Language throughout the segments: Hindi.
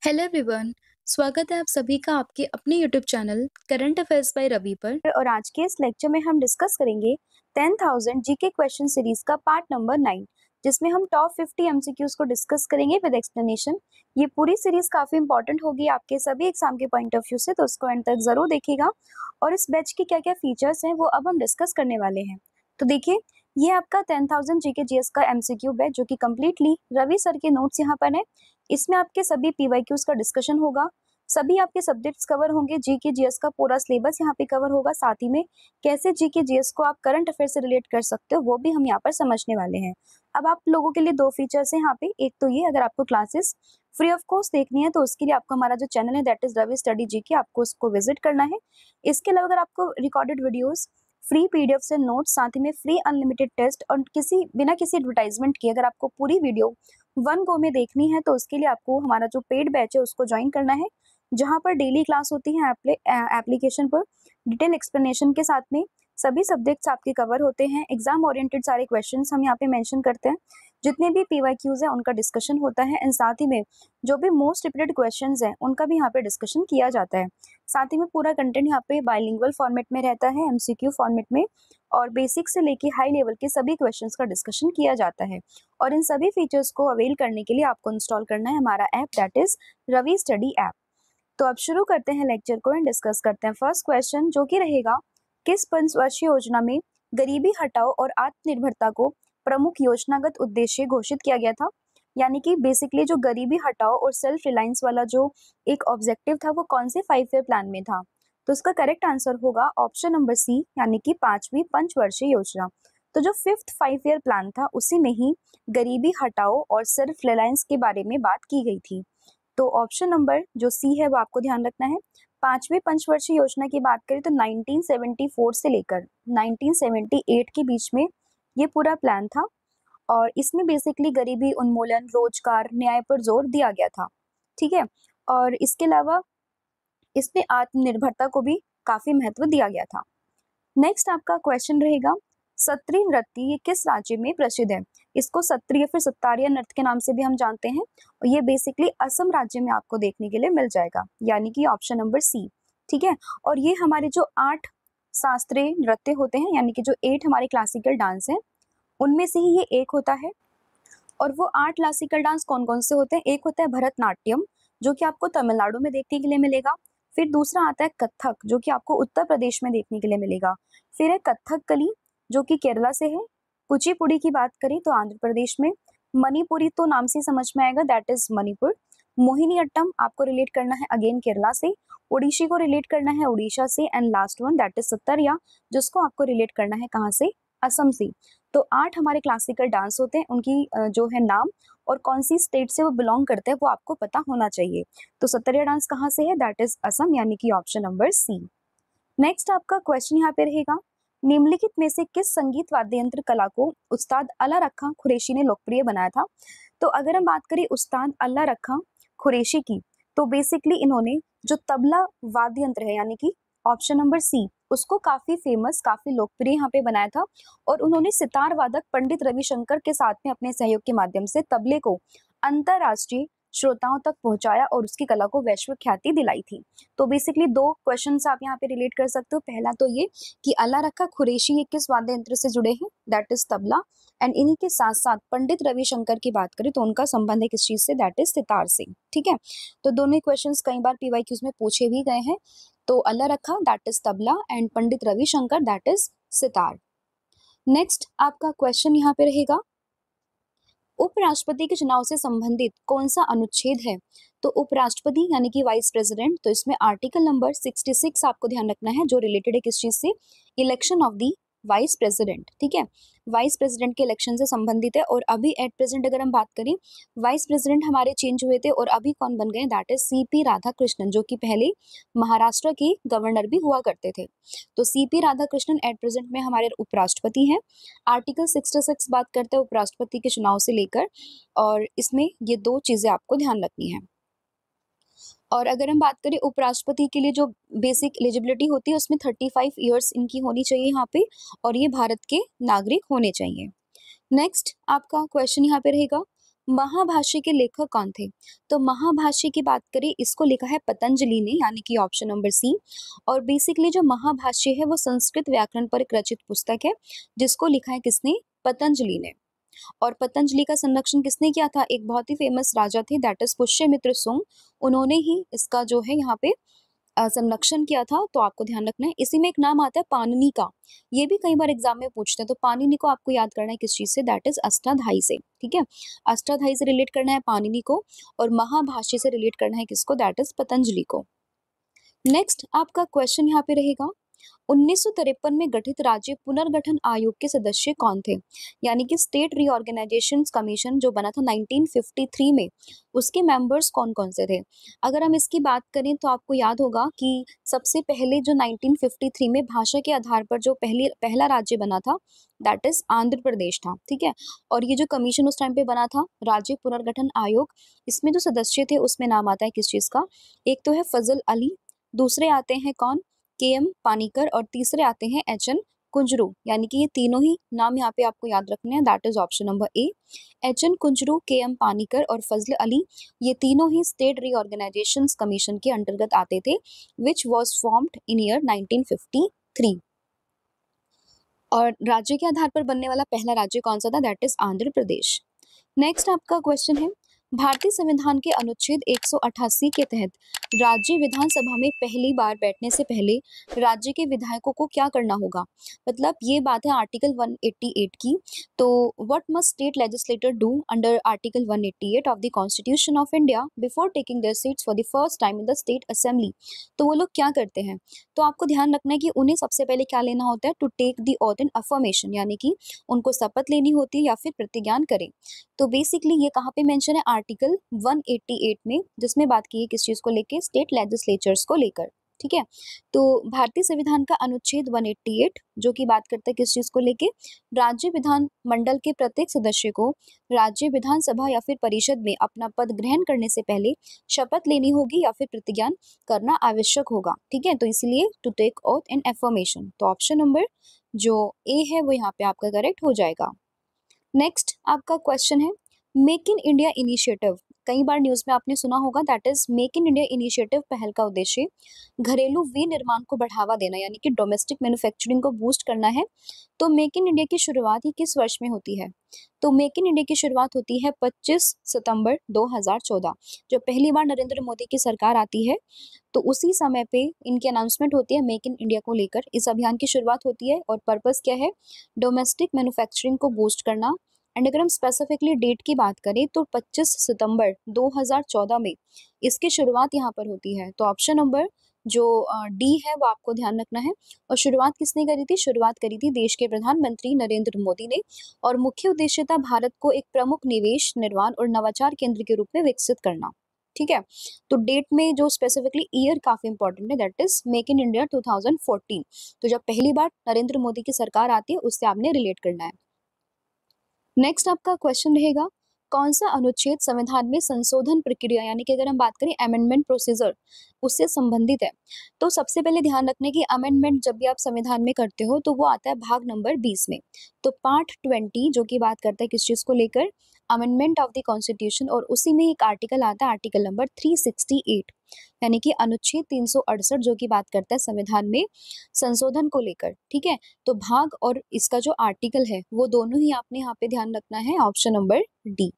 Hello everyone. स्वागत है आप सभी का आपके अपने YouTube channel current affairs by Ravi पर। और आज के इस लेक्चर में हम डिस्कस करेंगे 10,000 जीके क्वेश्चन सीरीज का पार्ट नंबर 9, जिसमें हम टॉप 50 एमसीक्यूज को डिस्कस करेंगे विद एक्सप्लेनेशन। ये पूरी सीरीज काफी इंपॉर्टेंट होगी आपके सभी एग्जाम के पॉइंट ऑफ व्यू से, तो उसको एंड तक जरूर देखिएगा। और इस बैच के क्या क्या फीचर्स हैं वो अब हम डिस्कस करने वाले हैं। तो देखिए, ये आपका 10,000 जीके जीएस का एमसीक्यू है जो कि कम्प्लीटली रवि सर के नोट्स यहाँ पर है। इसमें आपके सभी पीवाईक्यूज का डिस्कशन होगा, सभी आपके सब्जेक्ट्स कवर होंगे, जीके जीएस का पूरा सिलेबस यहाँ पे कवर होगा। साथ ही में कैसे जीके जीएस को आप करंट अफेयर से रिलेट कर सकते हो वो भी हम यहाँ पर समझने वाले हैं। अब आप लोगों के लिए दो फीचर्स हैं यहाँ पे। एक तो ये, अगर आपको क्लासेस फ्री ऑफ कॉस्ट देखनी है तो उसके लिए आपको हमारा जो चैनल है that is Ravi study GK, आपको उसको विजिट करना है। इसके अलावा अगर आपको रिकॉर्डेड वीडियोस, फ्री पीडीएफ से नोट्स, साथ ही में फ्री अनलिमिटेड टेस्ट और बिना किसी एडवर्टाइजमेंट के अगर आपको पूरी वीडियो वन गो में देखनी है तो उसके लिए आपको हमारा जो पेड बैच है उसको ज्वाइन करना है, जहां पर डेली क्लास होती है एप्लीकेशन पर डिटेल एक्सप्लेनेशन के साथ में। सभी सब्जेक्ट्स आपके कवर होते हैं, एग्जाम ओरिएंटेड सारे क्वेश्चंस हम यहाँ पे मेंशन करते हैं, जितने भी पीवाईक्यूज हैं उनका डिस्कशन होता है, एंड साथ ही में जो भी मोस्ट रिपीटेड क्वेश्चंस हैं उनका भी यहाँ पे डिस्कशन किया जाता है। साथ ही में पूरा कंटेंट यहाँ पे बाइलिंगुअल फॉर्मेट में रहता है, एमसीक्यू फॉर्मेट में, और बेसिक से लेके हाई लेवल के सभी क्वेश्चंस का डिस्कशन किया जाता है। और इन सभी फीचर्स को अवेल करने के लिए आपको इंस्टॉल करना है हमारा app that is Ravi study app. तो अब शुरू करते हैं लेक्चर को एंड डिस्कस करते हैं फर्स्ट क्वेश्चन, जो कि रहेगा किस पंचवर्षीय योजना में गरीबी हटाओ और आत्मनिर्भरता को प्रमुख योजनागत उद्देश्य घोषित किया गया था। यानी कि बेसिकली जो गरीबी हटाओ और सेल्फ रिलायंस वाला जो एक ऑब्जेक्टिव था वो कौन से 5 ईयर प्लान में था। तो इसका करेक्ट आंसर होगा ऑप्शन नंबर सी, यानी कि 5वीं पंचवर्षीय योजना। तो जो 5th 5 ईयर प्लान था उसी में ही गरीबी हटाओ और सेल्फ रिलायंस के बारे में बात की गई थी। तो ऑप्शन नंबर जो सी है वो आपको ध्यान रखना है। 5वीं पंचवर्षीय योजना की बात करें तो 1974 से लेकर 1978 के बीच में ये पूरा प्लान था, और इसमें बेसिकली गरीबी उन्मूलन, रोजगार, न्याय पर जोर दिया गया था। ठीक है, और इसके अलावा इसमें आत्मनिर्भरता को भी काफी महत्व दिया गया था। नेक्स्ट आपका क्वेश्चन रहेगा, सत्रिय नृत्य ये किस राज्य में प्रसिद्ध है। इसको सत्रिय या फिर सत्तारिया नृत्य के नाम से भी हम जानते हैं, और ये बेसिकली असम राज्य में आपको देखने के लिए मिल जाएगा, यानी कि ऑप्शन नंबर सी। ठीक है, और ये हमारे जो 8 शास्त्रीय नृत्य होते हैं, यानी कि जो 8 हमारे क्लासिकल डांस हैं उनमें से ही ये एक होता है। और वो 8 क्लासिकल डांस कौन कौन से होते हैं, एक होता है भरतनाट्यम जो कि आपको तमिलनाडु में देखने के लिए मिलेगा। फिर दूसरा आता है कथक जो कि आपको उत्तर प्रदेश में देखने के लिए मिलेगा। फिर है कथकली जो कि केरला से है। कुचिपुड़ी की बात करें तो आंध्र प्रदेश में। मणिपुरी तो नाम से समझ में आएगा, दैट इज मणिपुर। मोहिनीअट्टम आपको रिलेट करना है अगेन केरला से। ओडिशी को रिलेट करना है उड़ीसा से, and last one that is Sattriya, जिसको आपको रिलेट करना है कहाँ से, असम से। तो 8 हमारे क्लासिकल डांस होते हैं, उनकी जो है नाम और कौन सी स्टेट से वो बिलोंग करते हैं वो आपको पता होना चाहिए। तो सत्तरिया डांस कहाँ से है, दैट इज असम, यानी कि ऑप्शन नंबर सी। नेक्स्ट आपका क्वेश्चन यहाँ पे रहेगा, निम्नलिखित में से किस संगीत वाद्य यंत्र कला को उस्ताद अला रखा कुरैशी ने लोकप्रिय बनाया था। तो अगर हम बात करें उस्ताद अला रखा कुरैशी की, तो बेसिकली इन्होंने जो तबला वाद्य यंत्र है, यानी कि ऑप्शन नंबर सी, उसको काफी फेमस, काफी लोकप्रिय यहाँ पे बनाया था। और उन्होंने सितार वादक पंडित रविशंकर के साथ में अपने सहयोग के माध्यम से तबले को अंतरराष्ट्रीय श्रोताओं तक पहुंचाया और उसकी कला को वैश्विक ख्याति दिलाई थी। तो बेसिकली 2 क्वेश्चन आप यहाँ पे रिलेट कर सकते हो। पहला तो ये कि अला रखा कुरैशी ये किस वाद्य यंत्र से जुड़े हैं, दैट इज तबला, एंड इन्हीं के साथ साथ पंडित रविशंकर की बात करें तो उनका संबंध है किस चीज से, दैट इज सितार से। ठीक है, तो दोनों क्वेश्चंस कई बार पीवाईक्यूज में पूछे भी गए हैं। तो अला रखा that is tabla and Pandit Ravishankar that is sitar. Next आपका क्वेश्चन यहाँ पे रहेगा, उपराष्ट्रपति के चुनाव से संबंधित कौन सा अनुच्छेद है। तो उपराष्ट्रपति यानी कि वाइस प्रेसिडेंट, तो इसमें आर्टिकल नंबर 66 आपको ध्यान रखना है, जो रिलेटेड है किस चीज से, election of the vice president. ठीक है, वाइस प्रेसिडेंट के इलेक्शन से संबंधित है। और अभी एट प्रेजेंट अगर हम बात करें, वाइस प्रेसिडेंट हमारे चेंज हुए थे और अभी कौन बन गए, दैट इज सीपी राधाकृष्णन, जो कि पहले महाराष्ट्र के गवर्नर भी हुआ करते थे। तो सीपी राधाकृष्णन एट प्रेजेंट में हमारे उपराष्ट्रपति हैं। आर्टिकल 66 बात करते हैं उपराष्ट्रपति के चुनाव से लेकर, और इसमें ये 2 चीजें आपको ध्यान रखनी है। और अगर हम बात करें उपराष्ट्रपति के लिए जो बेसिक एलिजिबिलिटी होती है उसमें 35 ईयर्स इनकी होनी चाहिए यहाँ पे, और ये भारत के नागरिक होने चाहिए। नेक्स्ट आपका क्वेश्चन यहाँ पे रहेगा, महाभाष्य के लेखक कौन थे? तो महाभाष्य की बात करें, इसको लिखा है पतंजलि ने, यानी कि ऑप्शन नंबर सी। और बेसिकली जो महाभाष्य है वो संस्कृत व्याकरण पर एक रचित पुस्तक है, जिसको लिखा है किसने? पतंजलि ने। और पतंजलि का संरक्षण किसने किया था? एक बहुत ही फेमस राजा थे, दैट इज पुष्यमित्र सुंग। उन्होंने ही इसका जो है यहाँ पे संरक्षण किया था, तो आपको ध्यान रखना है। इसी में एक नाम आता है पाणिनि का, ये भी कई बार एग्जाम में पूछते हैं। तो पाणिनि को आपको याद करना है किस चीज से? दैट इज अष्टाध्यायी से। ठीक है, अष्टाध्यायी से रिलेट करना है पाणिनि को, और महाभाष्य से रिलेट करना है किसको? दैट इज पतंजलि को। नेक्स्ट आपका क्वेश्चन यहाँ पे रहेगा, 1953 में गठित राज्य पुनर्गठन आयोग के सदस्य कौन थे? यानी कि स्टेट रीऑर्गेनाइजेशन कमीशन जो बना था 1953 में, उसके मेंबर्स कौन कौन से थे? अगर हम इसकी बात करें तो आपको याद होगा कि सबसे पहले जो 1953 में भाषा के आधार पर जो पहला राज्य बना था, दैट इज आंध्र प्रदेश था। ठीक है, और ये जो कमीशन उस टाइम पे बना था, राज्य पुनर्गठन आयोग, इसमें जो सदस्य थे उसमें नाम आता है किस चीज का? एक तो है फजल अली, दूसरे आते हैं कौन? के.एम. पानीकर, और तीसरे आते हैं एच.एन. कुंजरू। यानी कि ये तीनों ही नाम यहाँ पे आपको याद रखने हैं, that is option number A. H N. Kunzru, K M. Panikkar और फजल अली, ये तीनों ही स्टेट रीऑर्गेनाइजेशन कमीशन के अंतर्गत आते थे, which was formed in year 1953। और राज्य के आधार पर बनने वाला पहला राज्य कौन सा था? That is Andhra Pradesh. Next आपका क्वेश्चन है, भारतीय संविधान के अनुच्छेद 188 के तहत राज्य विधानसभा में पहली बार बैठने से पहले राज्य के विधायकों को क्या करना होगा? मतलब ये बात है आर्टिकल 188 की। तो what must state legislator do under article 188 of the constitution of India before taking their seats for the first time in the state assembly? तो वो लोग क्या करते हैं? तो आपको ध्यान रखना है कि उन्हें सबसे पहले क्या लेना होता है? To take the oath in affirmation, यानी कि उनको शपथ लेनी होती है या फिर प्रतिज्ञान करें। तो बेसिकली ये कहाँ पे मेंशन है? आर्टिकल 188 में, जिसमें बात की है किस चीज को लेके? स्टेट लेजिस्लेचर्स को लेकर। ठीक है, तो भारतीय संविधान का अनुच्छेद 188 जो कि बात करता है किस चीज को लेके? राज्य विधान मंडल के प्रत्येक सदस्य को राज्य विधानसभा या फिर परिषद में अपना पद ग्रहण करने से पहले शपथ लेनी होगी या फिर प्रतिज्ञान करना आवश्यक होगा। ठीक है, तो इसलिए to take oath in affirmation. तो ऑप्शन नंबर जो ए है वो यहाँ पे आपका करेक्ट हो जाएगा। नेक्स्ट आपका क्वेश्चन है, मेक इन इंडिया इनिशिएटिव, कई बार न्यूज में आपने सुना होगा, that is make in India initiative पहल का उद्देश्य घरेलू विनिर्माण को बढ़ावा देना, यानी कि डोमेस्टिक मैन्युफैक्चरिंग को बूस्ट करना है। तो मेक इन इंडिया की शुरुआत ही किस वर्ष में होती है? तो मेक इन इंडिया की शुरुआत होती है 25 सितंबर 2014, जब पहली बार नरेंद्र मोदी की सरकार आती है, तो उसी समय पे इनकी अनाउंसमेंट होती है मेक इन इंडिया को लेकर। इस अभियान की शुरुआत होती है और पर्पस क्या है? डोमेस्टिक मैन्युफैक्चरिंग को बूस्ट करना। एंड अगर हम स्पेसिफिकली डेट की बात करें तो 25 सितंबर 2014 में इसकी शुरुआत यहाँ पर होती है। तो ऑप्शन नंबर जो डी है वो आपको ध्यान रखना है। और शुरुआत किसने करी थी? शुरुआत करी थी देश के प्रधानमंत्री नरेंद्र मोदी ने, और मुख्य उद्देश्य था भारत को एक प्रमुख निवेश, निर्माण और नवाचार केंद्र के रूप में विकसित करना। ठीक है, तो डेट में जो स्पेसिफिकली ईयर काफी इंपॉर्टेंट है, that is make in India 2014। तो जब पहली बार नरेंद्र मोदी की सरकार आती है उससे आपने रिलेट करना है। नेक्स्ट आपका क्वेश्चन रहेगा, कौन सा अनुच्छेद संविधान में संशोधन प्रक्रिया, यानी कि अगर हम बात करें अमेंडमेंट प्रोसीजर, उससे संबंधित है? तो सबसे पहले ध्यान रखने की अमेंडमेंट जब भी आप संविधान में करते हो तो वो आता है भाग नंबर 20 में। तो पार्ट 20 जो कि बात करता है किस चीज को लेकर? अमेंडमेंट ऑफ द कॉन्स्टिट्यूशन, और उसी में एक आर्टिकल आता है आर्टिकल नंबर 368, यानी कि अनुच्छेद 368 जो कि बात करता है संविधान में संशोधन को लेकर। ठीक है, तो भाग और इसका जो आर्टिकल है वो दोनों ही आपने यहाँ पे ध्यान रखना है, ऑप्शन नंबर डी।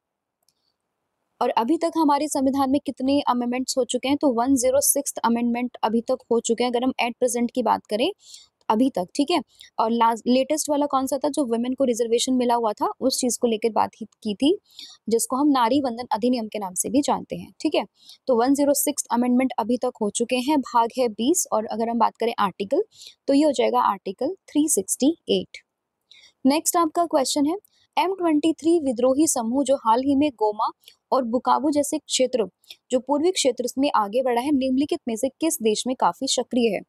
और अभी तक हमारे संविधान में कितने अमेंडमेंट्स हो चुके हैं? तो 106 अमेंडमेंट अभी तक हो चुके हैं, अगर हम एट प्रेजेंट की बात करें अभी तक। ठीक है, और लेटेस्ट वाला कौन सा था? जो वुमेन को रिजर्वेशन मिला हुआ था उस चीज को लेकर बात की थी, जिसको हम नारी वंदन अधिनियम के नाम से भी जानते हैं। ठीक है, तो 106 अमेंडमेंट अभी तक हो चुके हैं, भाग है 20, और अगर हम बात करें आर्टिकल तो ये हो जाएगा आर्टिकल 368। नेक्स्ट आपका क्वेश्चन है, M23 विद्रोही समूह जो हाल ही में गोमा और बुकावू जैसे क्षेत्र जो पूर्वी क्षेत्र में आगे बढ़ा है, निम्नलिखित में से किस देश में काफी सक्रिय है?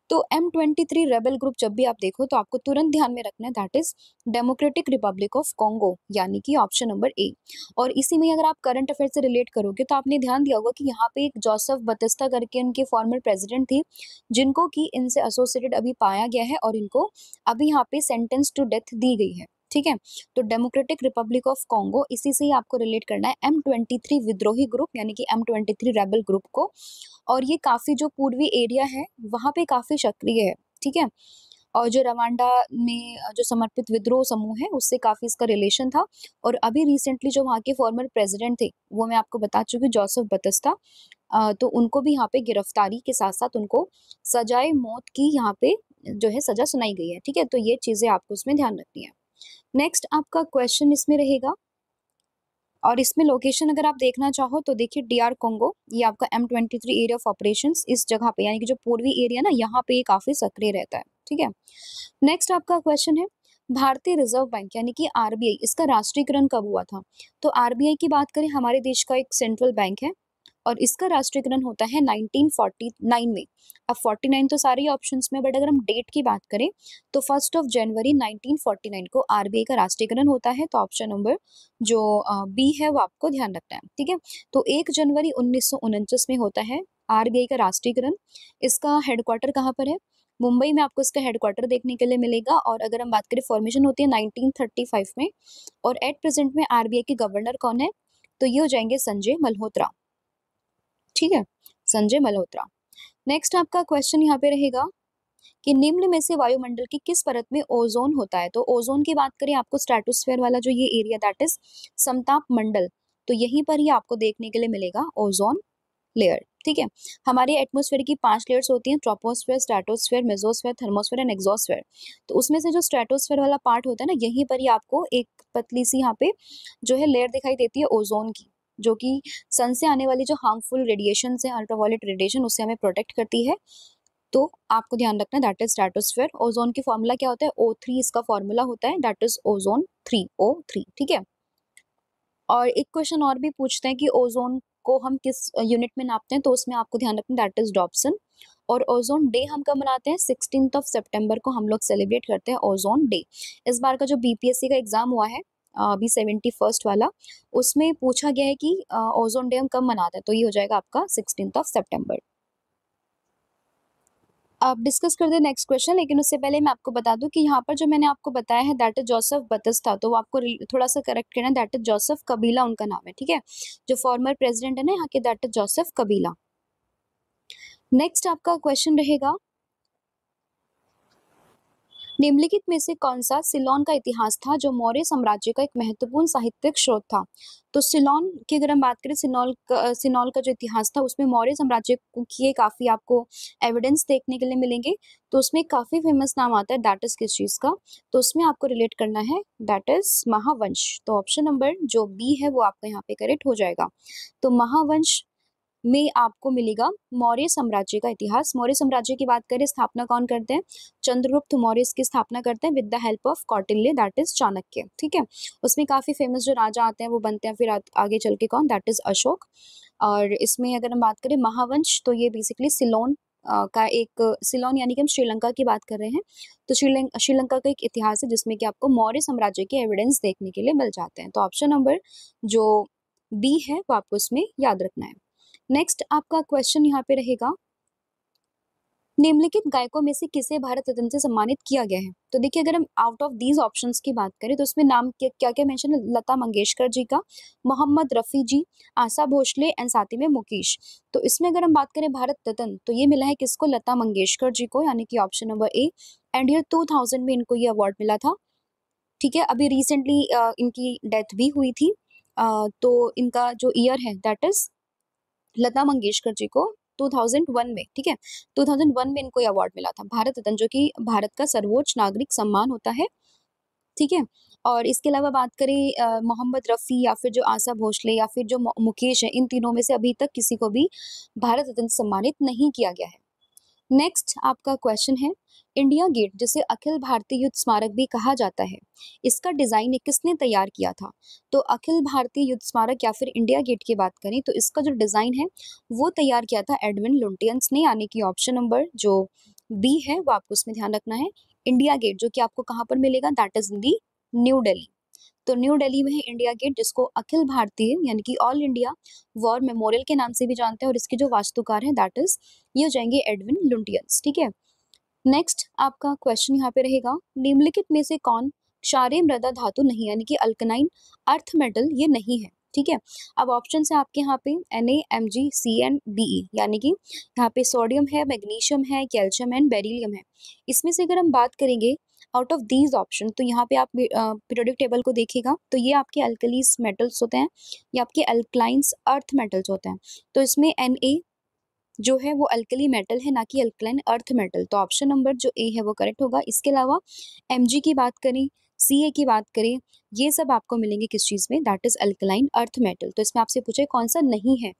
तो M23 रेबल ग्रुप जब भी आप देखो तो आपको तुरंत ध्यान में रखना है, that is democratic Republic of Congo, यानी कि ऑप्शन नंबर ए। और इसी में अगर आप करंट अफेयर से रिलेट करोगे तो आपने ध्यान दिया होगा कि यहाँ पे एक जोसेफ बतिस्ता करके उनके फॉर्मर प्रेसिडेंट थे, जिनको कि इनसे एसोसिएटेड अभी पाया गया है और इनको अभी यहाँ पे सेंटेंस टू डेथ दी गई है। ठीक है। तो डेमोक्रेटिक रिपब्लिक ऑफ कॉन्गो, इसी से ही आपको रिलेट करना है M23 विद्रोही ग्रुप यानी कि M23 रेबल ग्रुप को। और ये काफी जो पूर्वी एरिया है वहां पे काफी सक्रिय है, ठीक है। और जो रवांडा में जो समर्पित विद्रोह समूह है उससे काफी इसका रिलेशन था। और अभी रिसेंटली जो वहाँ के फॉर्मर प्रेसिडेंट थे वो मैं आपको बता चुकी हूँ, जोसेफ बतिस्ता। तो उनको भी यहाँ पे गिरफ्तारी के साथ साथ उनको सजाए मौत की यहाँ पे जो है सजा सुनाई गई है, ठीक है। तो ये चीजें आपको उसमें ध्यान रखनी है। नेक्स्ट आपका क्वेश्चन इसमें रहेगा, और इसमें लोकेशन अगर आप देखना चाहो तो देखिए DR कोंगो, ये आपका M23 एरिया ऑफ ऑपरेशंस इस जगह पे यानी कि जो पूर्वी एरिया ना यहाँ पे ये काफी सक्रिय रहता है, ठीक है। नेक्स्ट आपका क्वेश्चन है, भारतीय रिजर्व बैंक यानी कि RBI इसका राष्ट्रीयकरण कब हुआ था? तो RBI की बात करें, हमारे देश का एक सेंट्रल बैंक है और इसका राष्ट्रीयकरण होता है 1949 में। अब 49 तो सारे ऑप्शंस में, बट अगर हम डेट की बात करें तो 1 जनवरी 1949 को RBI का राष्ट्रीयकरण होता है। तो ऑप्शन नंबर जो बी है वो आपको ध्यान रखना है, ठीक है। तो 1 जनवरी 1949 में होता है RBI का राष्ट्रीयकरण। इसका हेडक्वार्टर कहाँ पर है? मुंबई में आपको इसका हेडक्वार्टर देखने के लिए मिलेगा। और अगर हम बात करें फॉर्मेशन होती है 1935 में। और एट प्रेजेंट में RBI के गवर्नर कौन है? तो ये हो जाएंगे संजय मल्होत्रा, ठीक है, संजय मल्होत्रा। नेक्स्ट आपका क्वेश्चन यहाँ पे रहेगा कि निम्न में से वायुमंडल की किस परत में ओजोन होता है? तो ओजोन की बात करें आपको स्ट्रेटोस्फेयर वाला जो ये एरिया दैट इज समताप मंडल, तो यहीं पर ही आपको देखने के लिए मिलेगा ओजोन लेयर, ठीक है। हमारे एटमॉस्फेयर की 5 लेयर्स होती हैं, troposphere, stratosphere, mesosphere, thermosphere and exosphere. तो उसमें से जो स्ट्रेटोस्फेयर वाला पार्ट होता है ना, यहीं पर ही आपको एक पतली सी यहाँ पे जो है लेयर दिखाई देती है ओजोन की, जो कि सन से आने वाली जो हार्मफुल रेडिएशन है, अल्ट्रावायलेट रेडिएशन, उससे हमें प्रोटेक्ट करती है। तो आपको ध्यान रखना दैट इज स्ट्रेटोस्फेयर। ओजोन की फॉर्मूला क्या होता है? O3 इसका फॉर्मूला होता है, दैट इज ओजोन 3, O3, ठीक है। और एक क्वेश्चन और भी पूछते हैं कि ओजोन को हम किस यूनिट में नापते हैं? तो उसमें आपको ध्यान रखना दैट इज डॉप्सन। और ओजोन डे हम कब मनाते हैं? 16 सितंबर को हम लोग सेलिब्रेट करते हैं ओजोन डे। इस बार का जो BPSC का एग्जाम हुआ है अभी 71st वाला, उसमें पूछा गया है कि ओजोन डे हम कब मनाते हैं? तो ये हो जाएगा आपका 16 सितंबर। अब डिस्कस करते हैं नेक्स्ट क्वेश्चन, लेकिन उससे पहले मैं आपको बता दूं कि यहाँ पर जो मैंने आपको बताया है दैट इज जोसेफ बतिस्ता, तो वो आपको थोड़ा सा करेक्ट करना है, दैट इज जोसेफ कबीला उनका नाम है, ठीक है। जो फॉर्मर प्रेसिडेंट है ना यहाँ के, दैट इज जोसेफ कबीला। नेक्स्ट आपका क्वेश्चन रहेगा, निम्नलिखित में से कौन सा सिलोन का इतिहास था जो मौर्य साम्राज्य का एक महत्वपूर्ण साहित्यिक स्रोत था? तो सिलोन की अगर हम बात करें, सिनोल का जो इतिहास था उसमें मौर्य साम्राज्य के काफी आपको एविडेंस देखने के लिए मिलेंगे। तो उसमें काफी फेमस नाम आता है, दैट इज किस चीज का? तो उसमें आपको रिलेट करना है, दैट इज महावंश। तो ऑप्शन नंबर जो बी है वो आपका यहाँ पे करेक्ट हो जाएगा। तो महावंश में आपको मिलेगा मौर्य साम्राज्य का इतिहास। मौर्य साम्राज्य की बात करें, स्थापना कौन करते हैं? चंद्रगुप्त मौर्य इसकी स्थापना करते हैं with the help of Kautilya, that is Chanakya, ठीक है। उसमें काफी फेमस जो राजा आते हैं वो बनते हैं फिर आगे चल के कौन? That is Ashok. और इसमें अगर हम बात करें महावंश, तो ये बेसिकली सिलोन का एक, सिलोन यानी कि हम श्रीलंका की बात कर रहे हैं। तो श्रीलंका का एक इतिहास है जिसमें कि आपको मौर्य साम्राज्य के एविडेंस देखने के लिए मिल जाते हैं। तो ऑप्शन नंबर जो बी है वो आपको इसमें याद रखना है। नेक्स्ट आपका क्वेश्चन यहाँ पे रहेगा, निम्नलिखित गायकों में से किसे भारत रत्न से सम्मानित किया गया है? तो देखिए अगर हम आउट ऑफ दीज ऑप्शंस की बात करें तो उसमें नाम क्या क्या मेंशन है? लता मंगेशकर जी का, मोहम्मद रफी जी, आशा भोसले एंड साथ ही में मुकेश। तो इसमें अगर हम बात करें भारत रत्न, तो ये मिला है किसको? लता मंगेशकर जी को, यानी कि option number A. And year 2000 में इनको ये अवार्ड मिला था, ठीक है। अभी रिसेंटली इनकी डेथ भी हुई थी। तो इनका जो ईयर है दैट इज लता मंगेशकर जी को 2001 में, ठीक है, 2001 में इनको अवार्ड मिला था भारत रत्न, जो कि भारत का सर्वोच्च नागरिक सम्मान होता है, ठीक है। और इसके अलावा बात करें मोहम्मद रफ़ी या फिर जो आशा भोसले या फिर जो मुकेश है, इन तीनों में से अभी तक किसी को भी भारत रत्न सम्मानित नहीं किया गया है। नेक्स्ट आपका क्वेश्चन है, इंडिया गेट जिसे अखिल भारतीय युद्ध स्मारक भी कहा जाता है, इसका डिजाइन किसने तैयार किया था? तो अखिल भारतीय युद्ध स्मारक या फिर इंडिया गेट की बात करें तो इसका जो डिजाइन है वो तैयार किया था एडविन लुटियंस ने, यानी कि ऑप्शन नंबर जो बी है वो आपको उसमें ध्यान रखना है। इंडिया गेट जो कि आपको कहाँ पर मिलेगा? That is in the new Delhi. तो न्यू दिल्ली में है इंडिया गेट, जिसको अखिल भारतीय यानी कि ऑल इंडिया वॉर मेमोरियल के नाम से भी जानते हैं। और इसके जो वास्तुकार हैं दैट इज ये हो जाएंगे एडविन लुटियंस, ठीक है। नेक्स्ट आपका क्वेश्चन यहाँ पे रहेगा, निम्नलिखित में से कौन क्षारीय मृदा धातु नहीं, यानी कि अल्कनाइन अर्थ मेटल ये नहीं है। ठीक है, अब ऑप्शन है आपके यहाँ पे Na, Mg, Cn, Be, यानी कि यहाँ पे सोडियम है, मैग्नीशियम है, कैल्शियम एंड बेरिलियम है। इसमें से अगर हम बात करेंगे आउट ऑफ दीज ऑप्शन, तो यहाँ पे आप पीरियोडिक टेबल को देखिएगा तो ये आपके अल्कलीस मेटल्स होते हैं, ये आपके अल्कलाइंस अर्थ मेटल्स होते हैं। तो इसमें Na जो है वो अल्कली मेटल है, ना कि अल्कलाइन अर्थ मेटल। तो ऑप्शन नंबर जो ए है वो करेक्ट होगा। इसके अलावा Mg की बात करें, Ca की बात करें, ये सब आपको मिलेंगे किस चीज में, that is alkaline earth metal. तो इसमें आपसे पूछे कौन सा नहीं है,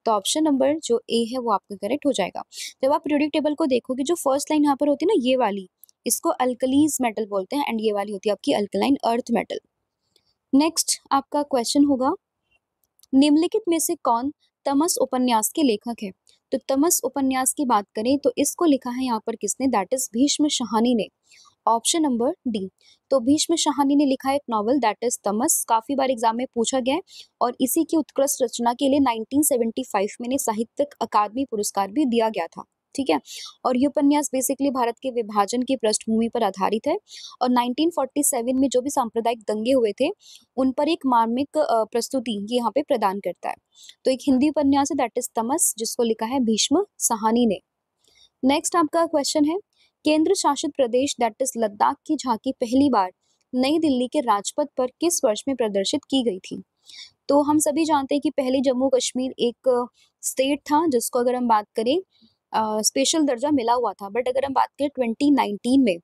तो ऑप्शन नंबर जो ए है वो आपका करेक्ट हो जाएगा। जब आप पीरियोडिक टेबल को देखोगे, जो फर्स्ट लाइन यहाँ पर होती है ना, ये वाली, इसको अल्कलीज मेटल बोलते हैं, एंड ये वाली होती है आपकी अल्कलाइन अर्थ मेटल। नेक्स्ट आपका क्वेश्चन होगा, निम्नलिखित में से कौन तमस उपन्यास के लेखक है। तो तमस उपन्यास की बात करें तो इसको लिखा है यहाँ पर किसने, दैट इज भीष्म शाहनी ने। Option number D. तो भीष्म शाहनी ने लिखा है एक नॉवल, दैट इज तमस। काफी बार एग्जाम में पूछा गया है और इसी की उत्कृष्ट रचना के लिए 1975 में इन्हें साहित्यिक अकादमी पुरस्कार भी दिया गया था। ठीक है, और ये उपन्यास बेसिकली भारत के विभाजन की पृष्ठभूमि पर आधारित है और 1947 में जो भी सांप्रदायिक दंगे हुए थे उन पर एक मार्मिक प्रस्तुति ये यहाँ पे प्रदान करता है। तो एक हिंदी उपन्यास है, दैट इज तमस, जिसको लिखा है भीष्म साहनी ने। नेक्स्ट आपका क्वेश्चन है, केंद्र शासित प्रदेश दैट इज लद्दाख की झांकी पहली बार नई दिल्ली के राजपथ पर किस वर्ष में प्रदर्शित की गई थी। तो हम सभी जानते हैं कि पहले जम्मू कश्मीर एक स्टेट था जिसको अगर हम बात करें स्पेशल दर्जा मिला हुआ था, बट अगर हम बात करें 2019 में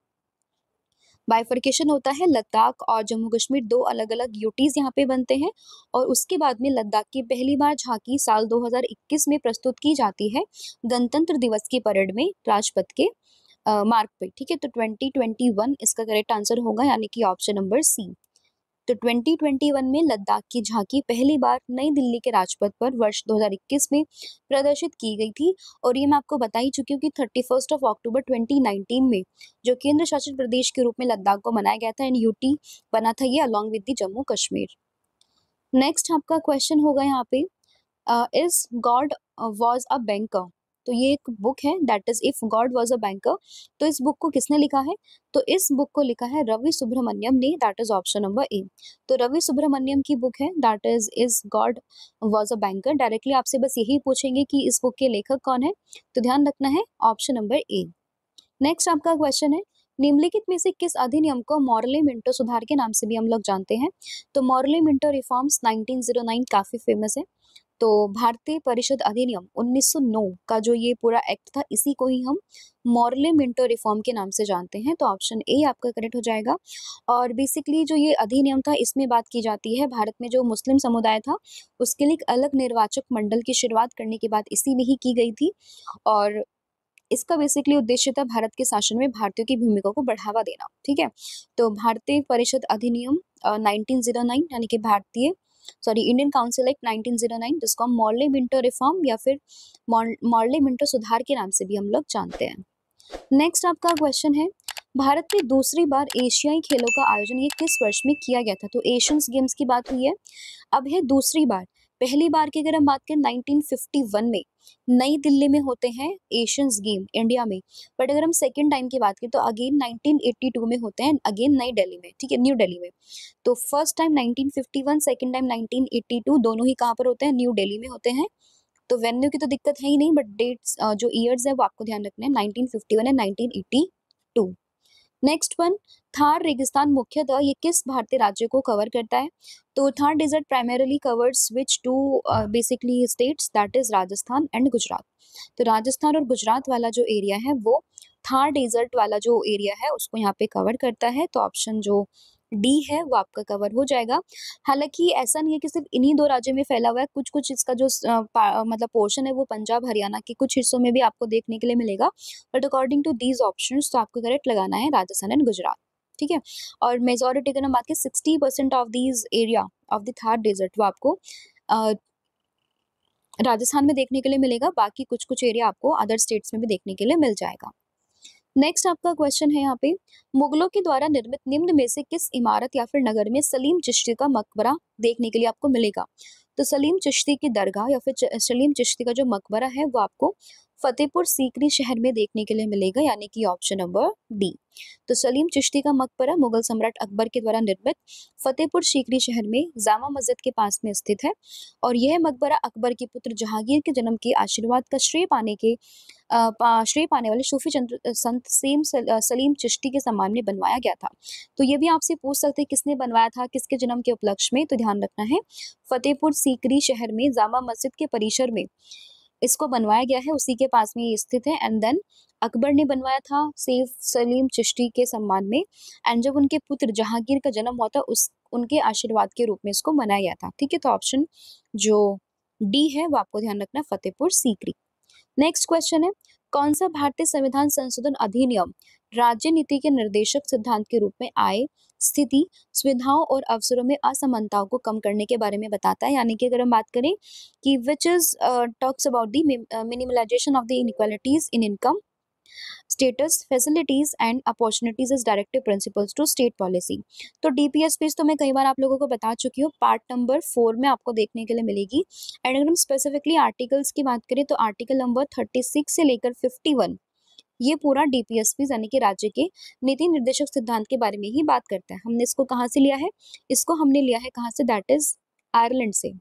बाइफर्केशन होता है, लद्दाख और जम्मू कश्मीर दो अलग अलग यूटीज यहाँ पे बनते हैं और उसके बाद में लद्दाख की पहली बार झांकी साल 2021 में प्रस्तुत की जाती है गणतंत्र दिवस की परेड में राजपथ के मार्ग पे। ठीक है, तो 2021 इसका करेक्ट आंसर होगा, यानी कि ऑप्शन नंबर सी। तो 2021 में लद्दाख की झांकी पहली बार नई दिल्ली के राजपथ पर वर्ष 2021 में प्रदर्शित की गई थी और ये मैं आपको बता ही चुकी हूँ कि 31 अक्टूबर 2019 में जो केंद्र शासित प्रदेश के रूप में लद्दाख को मनाया गया था एंड यूटी बना था ये along with the Jammu Kashmir. Next आपका क्वेश्चन होगा यहाँ पे, is God was a banker. तो ये एक बुक है, that is if God was a banker. तो इस बुक को किसने लिखा है, तो इस बुक को लिखा है रवि सुब्रमण्यम ने, दैट इज ऑप्शन नंबर ए। तो रवि सुब्रमण्यम की बुक है, that is God was a banker. Directly आपसे बस यही पूछेंगे कि इस बुक के लेखक कौन है, तो ध्यान रखना है ऑप्शन नंबर ए। नेक्स्ट आपका क्वेश्चन है, निम्नलिखित में से किस अधिनियम को मॉर्ले मिंटो सुधार के नाम से भी हम लोग जानते हैं। तो मॉर्ले मिंटो रिफॉर्म्स 1909 काफी फेमस है। तो भारतीय परिषद अधिनियम 1909 का जो ये पूरा एक्ट था, इसी को ही हम मॉर्ले मिंटो रिफॉर्म के नाम से जानते हैं। तो ऑप्शन ए आपका करेक्ट हो जाएगा। और बेसिकली जो ये अधिनियम था, इसमें बात की जाती है भारत में जो मुस्लिम समुदाय था उसके लिए एक अलग निर्वाचक मंडल की शुरुआत करने की बात इसी में ही की गई थी और इसका बेसिकली उद्देश्य था भारत के शासन में भारतीयों की भूमिका को बढ़ावा देना। ठीक है, तो भारतीय परिषद अधिनियम 1909 यानी कि इंडियन काउंसिल एक्ट 1909, जिसको हम मॉर्ले मिंटो रिफॉर्म या फिर मॉर्ले मिंटो सुधार के नाम से भी हम लोग जानते हैं। नेक्स्ट आपका क्वेश्चन है, भारत में दूसरी बार एशियाई खेलों का आयोजन ये किस वर्ष में किया गया था। तो एशियंस गेम्स की बात हुई है, अब है दूसरी बार। पहली बार की अगर हम बात करें 1951 में नई दिल्ली में होते हैं एशियंस गेम इंडिया में, बट अगर हम सेकेंड टाइम की बात करें तो अगेन 1982 में होते हैं, अगेन नई दिल्ली में। ठीक है, न्यू दिल्ली में। तो फर्स्ट टाइम 1951, सेकेंड टाइम 1982, दोनों ही कहाँ पर होते हैं, न्यू दिल्ली में होते हैं। तो वेन्यू की तो दिक्कत है ही नहीं, बट डेट्स जो ईयर्स है वो आपको ध्यान रखना है, 1951 एंड 1982। नेक्स्ट वन, थार रेगिस्तान मुख्यतः ये किस भारतीय राज्य को कवर करता है। तो Thar desert primarily covers which two basically states, that is Rajasthan and Gujarat. तो राजस्थान और गुजरात वाला जो एरिया है वो थार डेजर्ट वाला जो एरिया है उसको यहाँ पे कवर करता है। तो ऑप्शन जो डी है वो आपका कवर हो जाएगा। हालांकि ऐसा नहीं है कि सिर्फ इन्हीं दो राज्यों में फैला हुआ है, कुछ कुछ इसका जो मतलब पोर्शन है वो पंजाब हरियाणा के कुछ हिस्सों में भी आपको देखने के लिए मिलेगा, but according to these options तो आपको करेक्ट लगाना है राजस्थान एंड गुजरात। ठीक है, और मेजोरिटी अगर हम बात करें 60% of these area of the Thar desert वो आपको राजस्थान में देखने के लिए मिलेगा, बाकी कुछ कुछ एरिया आपको अदर स्टेट्स में भी देखने के लिए मिल जाएगा। नेक्स्ट आपका क्वेश्चन है यहाँ पे, मुगलों के द्वारा निर्मित निम्न में से किस इमारत या फिर नगर में सलीम चिश्ती का मकबरा देखने के लिए आपको मिलेगा। तो सलीम चिश्ती की दरगाह या फिर सलीम चिश्ती का जो मकबरा है वो आपको फतेहपुर सीकरी शहर में देखने के लिए मिलेगा, यानी कि ऑप्शन नंबर डी। तो सलीम चिश्ती का मकबरा मुगल सम्राट अकबर के द्वारा निर्मित फतेहपुर सीकरी शहर में जामा मस्जिद के पास में स्थित है और यह मकबरा अकबर के पुत्र जहांगीर के जन्म के आशीर्वाद का श्रेय पाने वाले सूफी संत सलीम चिश्ती के सम्मान में बनवाया गया था। तो ये भी आपसे पूछ सकते हैं किसने बनवाया था, किसके जन्म के उपलक्ष्य में, तो ध्यान रखना है फतेहपुर सीकरी शहर में जामा मस्जिद के परिसर में इसको बनवाया गया है, उसी के पास में ये स्थित है। एंड देन अकबर ने बनवाया था सैफ सलीम चिश्ती के सम्मान में, एंड जब उनके पुत्र जहांगीर का जन्म हुआ था उस उनके आशीर्वाद के रूप में इसको मनाया गया था। ठीक है, तो ऑप्शन जो डी है वो आपको ध्यान रखना है, फतेहपुर सीकरी। नेक्स्ट क्वेश्चन है, कौन सा भारतीय संविधान संशोधन अधिनियम राज्य नीति के निर्देशक सिद्धांत के रूप में आय, स्थिति, सुविधाओं और अवसरों में असमानताओं को कम करने के बारे में बताता है। यानी कि अगर हम बात करें कि which is talks about the minimalisation of the inequalities in income, status, facilities and opportunities as directive principles to state policy. तो डीपीएसपीज तो मैं कई बार आप लोगों को बता चुकी हूँ, पार्ट नंबर 4 में आपको देखने के लिए मिलेगी। एंड अगर हम स्पेसिफिकली आर्टिकल्स की बात करें तो आर्टिकल नंबर 36 से लेकर 51 ये पूरा डीपीएसपी यानी कि राज्य के नीति निर्देशक सिद्धांत के बारे में ही बात करता है। हमने इसको कहाँ से लिया है, इसको हमने लिया है कहाँ से, दैट इज आयरलैंड से।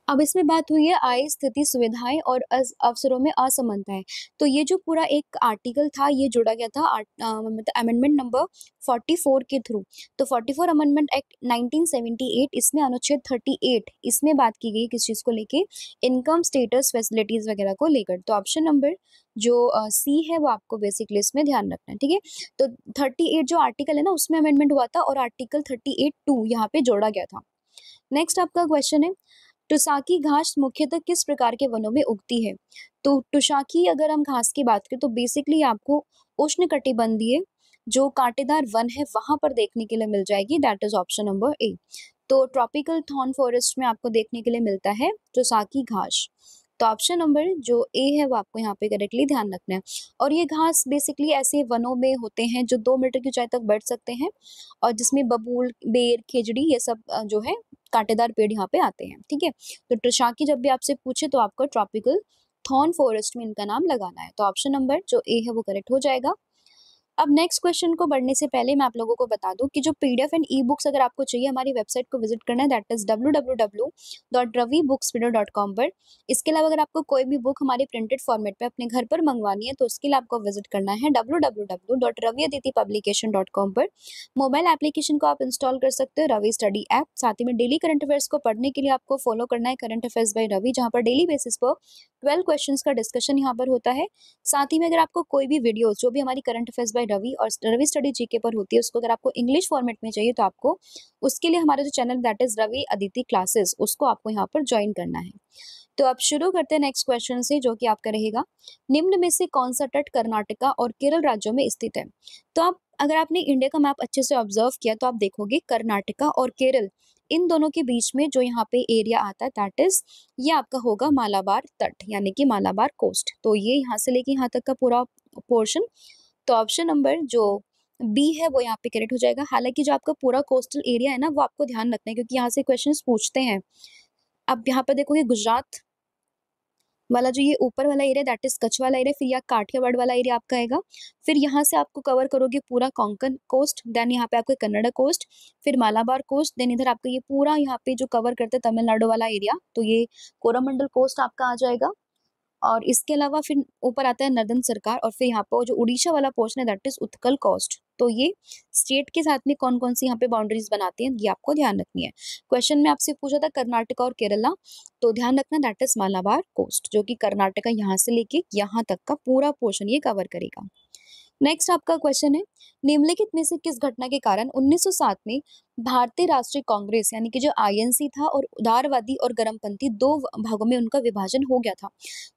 अब इसमें बात हुई है आय, स्थिति, सुविधाएं और अवसरों में असमानताएं। तो ये जो पूरा एक आर्टिकल था ये जोड़ा गया था मतलब अमेंडमेंट नंबर 44 के थ्रू। तो 44 अमेंडमेंट एक्ट 1978, इसमें अनुच्छेद 38 इसमें बात की गई किस चीज को लेके, इनकम, स्टेटस, फैसिलिटीज वगैरह को लेकर। तो ऑप्शन नंबर जो सी है वो आपको बेसिकली इसमें ध्यान रखना है। ठीक है, तो 38 जो आर्टिकल है ना उसमें अमेंडमेंट हुआ था और आर्टिकल 38(2) यहाँ पे जोड़ा गया था। नेक्स्ट आपका क्वेश्चन है, टुसाकी घास मुख्यतः किस प्रकार के वनों में उगती है। तो टुसाकी अगर हम घास की बात करें तो बेसिकली आपको उष्णकटिबंधीय जो कांटेदार वन है वहां पर देखने के लिए मिल जाएगी, दैट इज ऑप्शन नंबर ए। तो ट्रॉपिकल थॉर्न फॉरेस्ट में आपको देखने के लिए मिलता है टुसाकी घास। तो ऑप्शन नंबर जो ए है वो आपको यहाँ पे करेक्टली ध्यान रखना है। और ये घास बेसिकली ऐसे वनों में होते हैं जो 2 मीटर की ऊंचाई तक बढ़ सकते हैं और जिसमें बबूल, बेर, खेजड़ी ये सब जो है कांटेदार पेड़ यहाँ पे आते हैं। ठीक है, तो टुसाकी जब भी आपसे पूछे तो आपको ट्रॉपिकल थॉर्न फॉरेस्ट में इनका नाम लगाना है। तो ऑप्शन नंबर जो ए है वो करेक्ट हो जाएगा। अब नेक्स्ट क्वेश्चन को बढ़ने से पहले मैं आप लोगों को बता दूं कि जो पीडीएफ एंड ई बुक्स अगर आपको चाहिए हमारी वेबसाइट को विजिट करना है, दैट इज www.ravibookspinner.com पर। इसके अलावा अगर आपको कोई भी बुक हमारे प्रिंटेड फॉर्मेट पे अपने घर पर मंगवानी है तो उसके लिए आपको विजिट करना है www.raviaditipublication.com पर। मोबाइल एप्लीकेशन को आप इंस्टॉल कर सकते हो, रवि स्टडी ऐप। साथ ही में डेली करंट अफेयर्स को पढ़ने के लिए आपको फॉलो करना है करंट अफेयर्स बाय रवि, जहाँ पर डेली बेसिस पर 12 क्वेश्चंस का डिस्कशन यहाँ पर होता है। साथ ही में अगर आपको कोई भी वीडियोस जो भी हमारी करंट अफेयर्स बाय रवि और रवि स्टडी जीके पर होती है उसको अगर आपको इंग्लिश फॉर्मेट में चाहिए तो आपको उसके लिए हमारा जो channel that is Ravi Aditi classes उसको आपको यहाँ पर ज्वाइन करना है। तो अब शुरू करते हैं नेक्स्ट क्वेश्चन से जो कि आपका रहेगा, निम्न में से कौन सा तट कर्नाटका और केरल राज्यों में स्थित है। तो आप अगर आपने इंडिया का मैप अच्छे से ऑब्जर्व किया तो आप देखोगे कर्नाटका और केरल इन दोनों के बीच में जो यहाँ पे एरिया आता है दैट इज ये आपका होगा मालाबार तट यानी कि मालाबार कोस्ट। तो ये यहाँ से लेके यहाँ तक का पूरा पोर्शन। तो ऑप्शन नंबर जो बी है वो यहाँ पे करेक्ट हो जाएगा। हालांकि जो आपका पूरा कोस्टल एरिया है ना वो आपको ध्यान रखना है क्योंकि यहाँ से क्वेश्चंस पूछते हैं। अब यहाँ पर देखोगे गुजरात वाला जो ये ऊपर वाला एरिया दैट इज कच्छ वाला एरिया, फिर यहाँ काठियावाड़ वाला एरिया आपका आएगा। फिर यहाँ से आपको कवर करोगे पूरा कोंकण कोस्ट, देन यहाँ पे आपको कन्नड़ा कोस्ट, फिर मालाबार कोस्ट, देन इधर आपका ये पूरा यहाँ पे जो कवर करते हैं तमिलनाडु वाला एरिया तो ये कोरामंडल कोस्ट आपका आ जाएगा। और इसके अलावा फिर ऊपर आता है नर्दन सरकार और फिर यहाँ पर जो उड़ीसा वाला पोर्शन है दैट इज उत्कल कोस्ट। तो ये स्टेट के साथ में कौन कौन सी यहाँ पे बाउंड्रीज बनाती हैं ये आपको ध्यान रखनी है। क्वेश्चन में आपसे पूछा था कर्नाटका और केरला, तो ध्यान रखना दैट इज मालाबार कोस्ट जो कि कर्नाटका यहाँ से लेके यहाँ तक का पूरा पोर्शन ये कवर करेगा। नेक्स्ट आपका क्वेश्चन है, निम्नलिखित में से किस घटना के कारण 1907 में भारतीय राष्ट्रीय कांग्रेस यानी कि जो आईएनसी था और उदारवादी और गर्मपंथी दो भागों में उनका विभाजन हो गया था।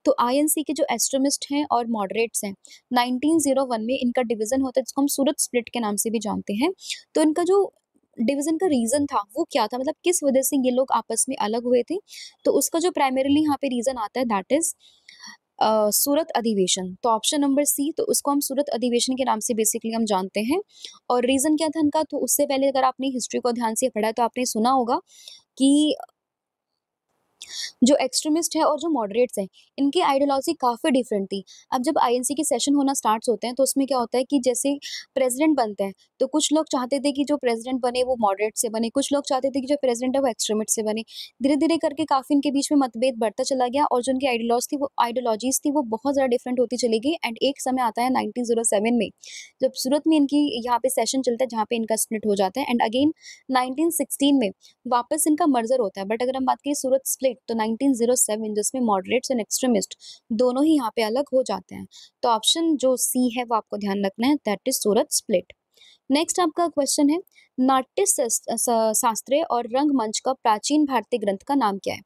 तो आईएनसी के जो एक्सट्रीमिस्ट हैं और मॉडरेट्स हैं 1901 में इनका डिवीजन होता है जिसको हम सूरत स्प्लिट के नाम से भी जानते हैं। तो इनका जो डिवीजन का रीजन था वो क्या था, मतलब किस वजह से ये लोग आपस में अलग हुए थे। तो उसका जो प्राइमरीली यहाँ पे रीजन आता है दैट इज सूरत अधिवेशन। तो ऑप्शन नंबर सी, तो उसको हम सूरत अधिवेशन के नाम से बेसिकली हम जानते हैं। और रीजन क्या था इनका, तो उससे पहले अगर आपने हिस्ट्री को ध्यान से पढ़ा तो आपने सुना होगा कि जो एक्सट्रीमिस्ट है और जो मॉडरेट्स हैं, इनकी आइडियोलॉजी काफ़ी डिफरेंट थी। अब जब आईएनसी के सेशन होना स्टार्ट्स होते हैं, तो उसमें क्या होता है कि जैसे प्रेज़िडेंट बनते हैं, तो कुछ लोग चाहते थे कि जो प्रेज़िडेंट बने वो मॉडरेट से बने, कुछ लोग चाहते थे कि जो प्रेज़िडेंट है वो एक्सट्रीमिस्ट से बने। धीरे-धीरे करके काफ़ी इनके बीच में मतभेद बढ़ता चला गया और जो इनकी आइडियोलॉजीज़ थी वो बहुत ज़्यादा डिफरेंट होती चली गई एंड एक समय आता है 1907 में, जब सूरत में इनकी यहाँ पे सेशन चलता है जहाँ पे इनका स्प्लिट हो जाता है एंड अगेन 1916 में वापस इनका मर्जर होता है। बट अगर हम बात करें सूरत स्प्लिट तो 1907 जिसमें मॉडरेट्स एंड एक्सट्रीमिस्ट दोनों ही यहाँ पे अलग हो जाते हैं। तो ऑप्शन जो सी है वो आपको ध्यान रखना है, that is Surat split. Next आपका क्वेश्चन है, शास्त्रीय और रंगमंच का प्राचीन भारतीय ग्रंथ का नाम क्या है?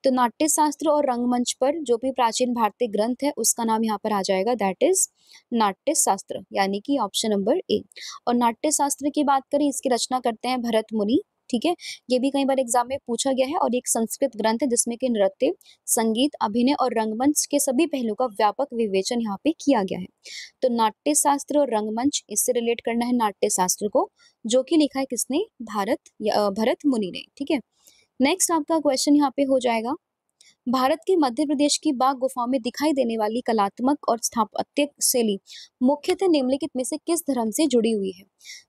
तो नाट्य शास्त्र और रंगमंच पर जो भी प्राचीन भारतीय ग्रंथ है उसका नाम यहाँ पर आ जाएगा, दैट इज नाट्य शास्त्र, यानी कि ऑप्शन नंबर ए। और नाट्य शास्त्र की बात करें, इसकी रचना करते हैं भरत मुनि। ठीक है, ये भी कई बार एग्जाम में पूछा गया है और एक संस्कृत ग्रंथ है जिसमें कि नृत्य, संगीत, अभिनय और रंगमंच के सभी पहलुओं का व्यापक विवेचन यहाँ पे किया गया है। तो नाट्य शास्त्र और रंगमंच, इससे रिलेट करना है नाट्य शास्त्र को, जो कि लिखा है किसने? भरत मुनि ने। ठीक है, नेक्स्ट आपका क्वेश्चन यहाँ पे हो जाएगा, भारत के मध्य प्रदेश की बाघ गुफाओं में दिखाई देने वाली कलात्मक और स्थापत्य शैली मुख्यतः निम्नलिखित में से किस धर्म से जुड़ी हुई है?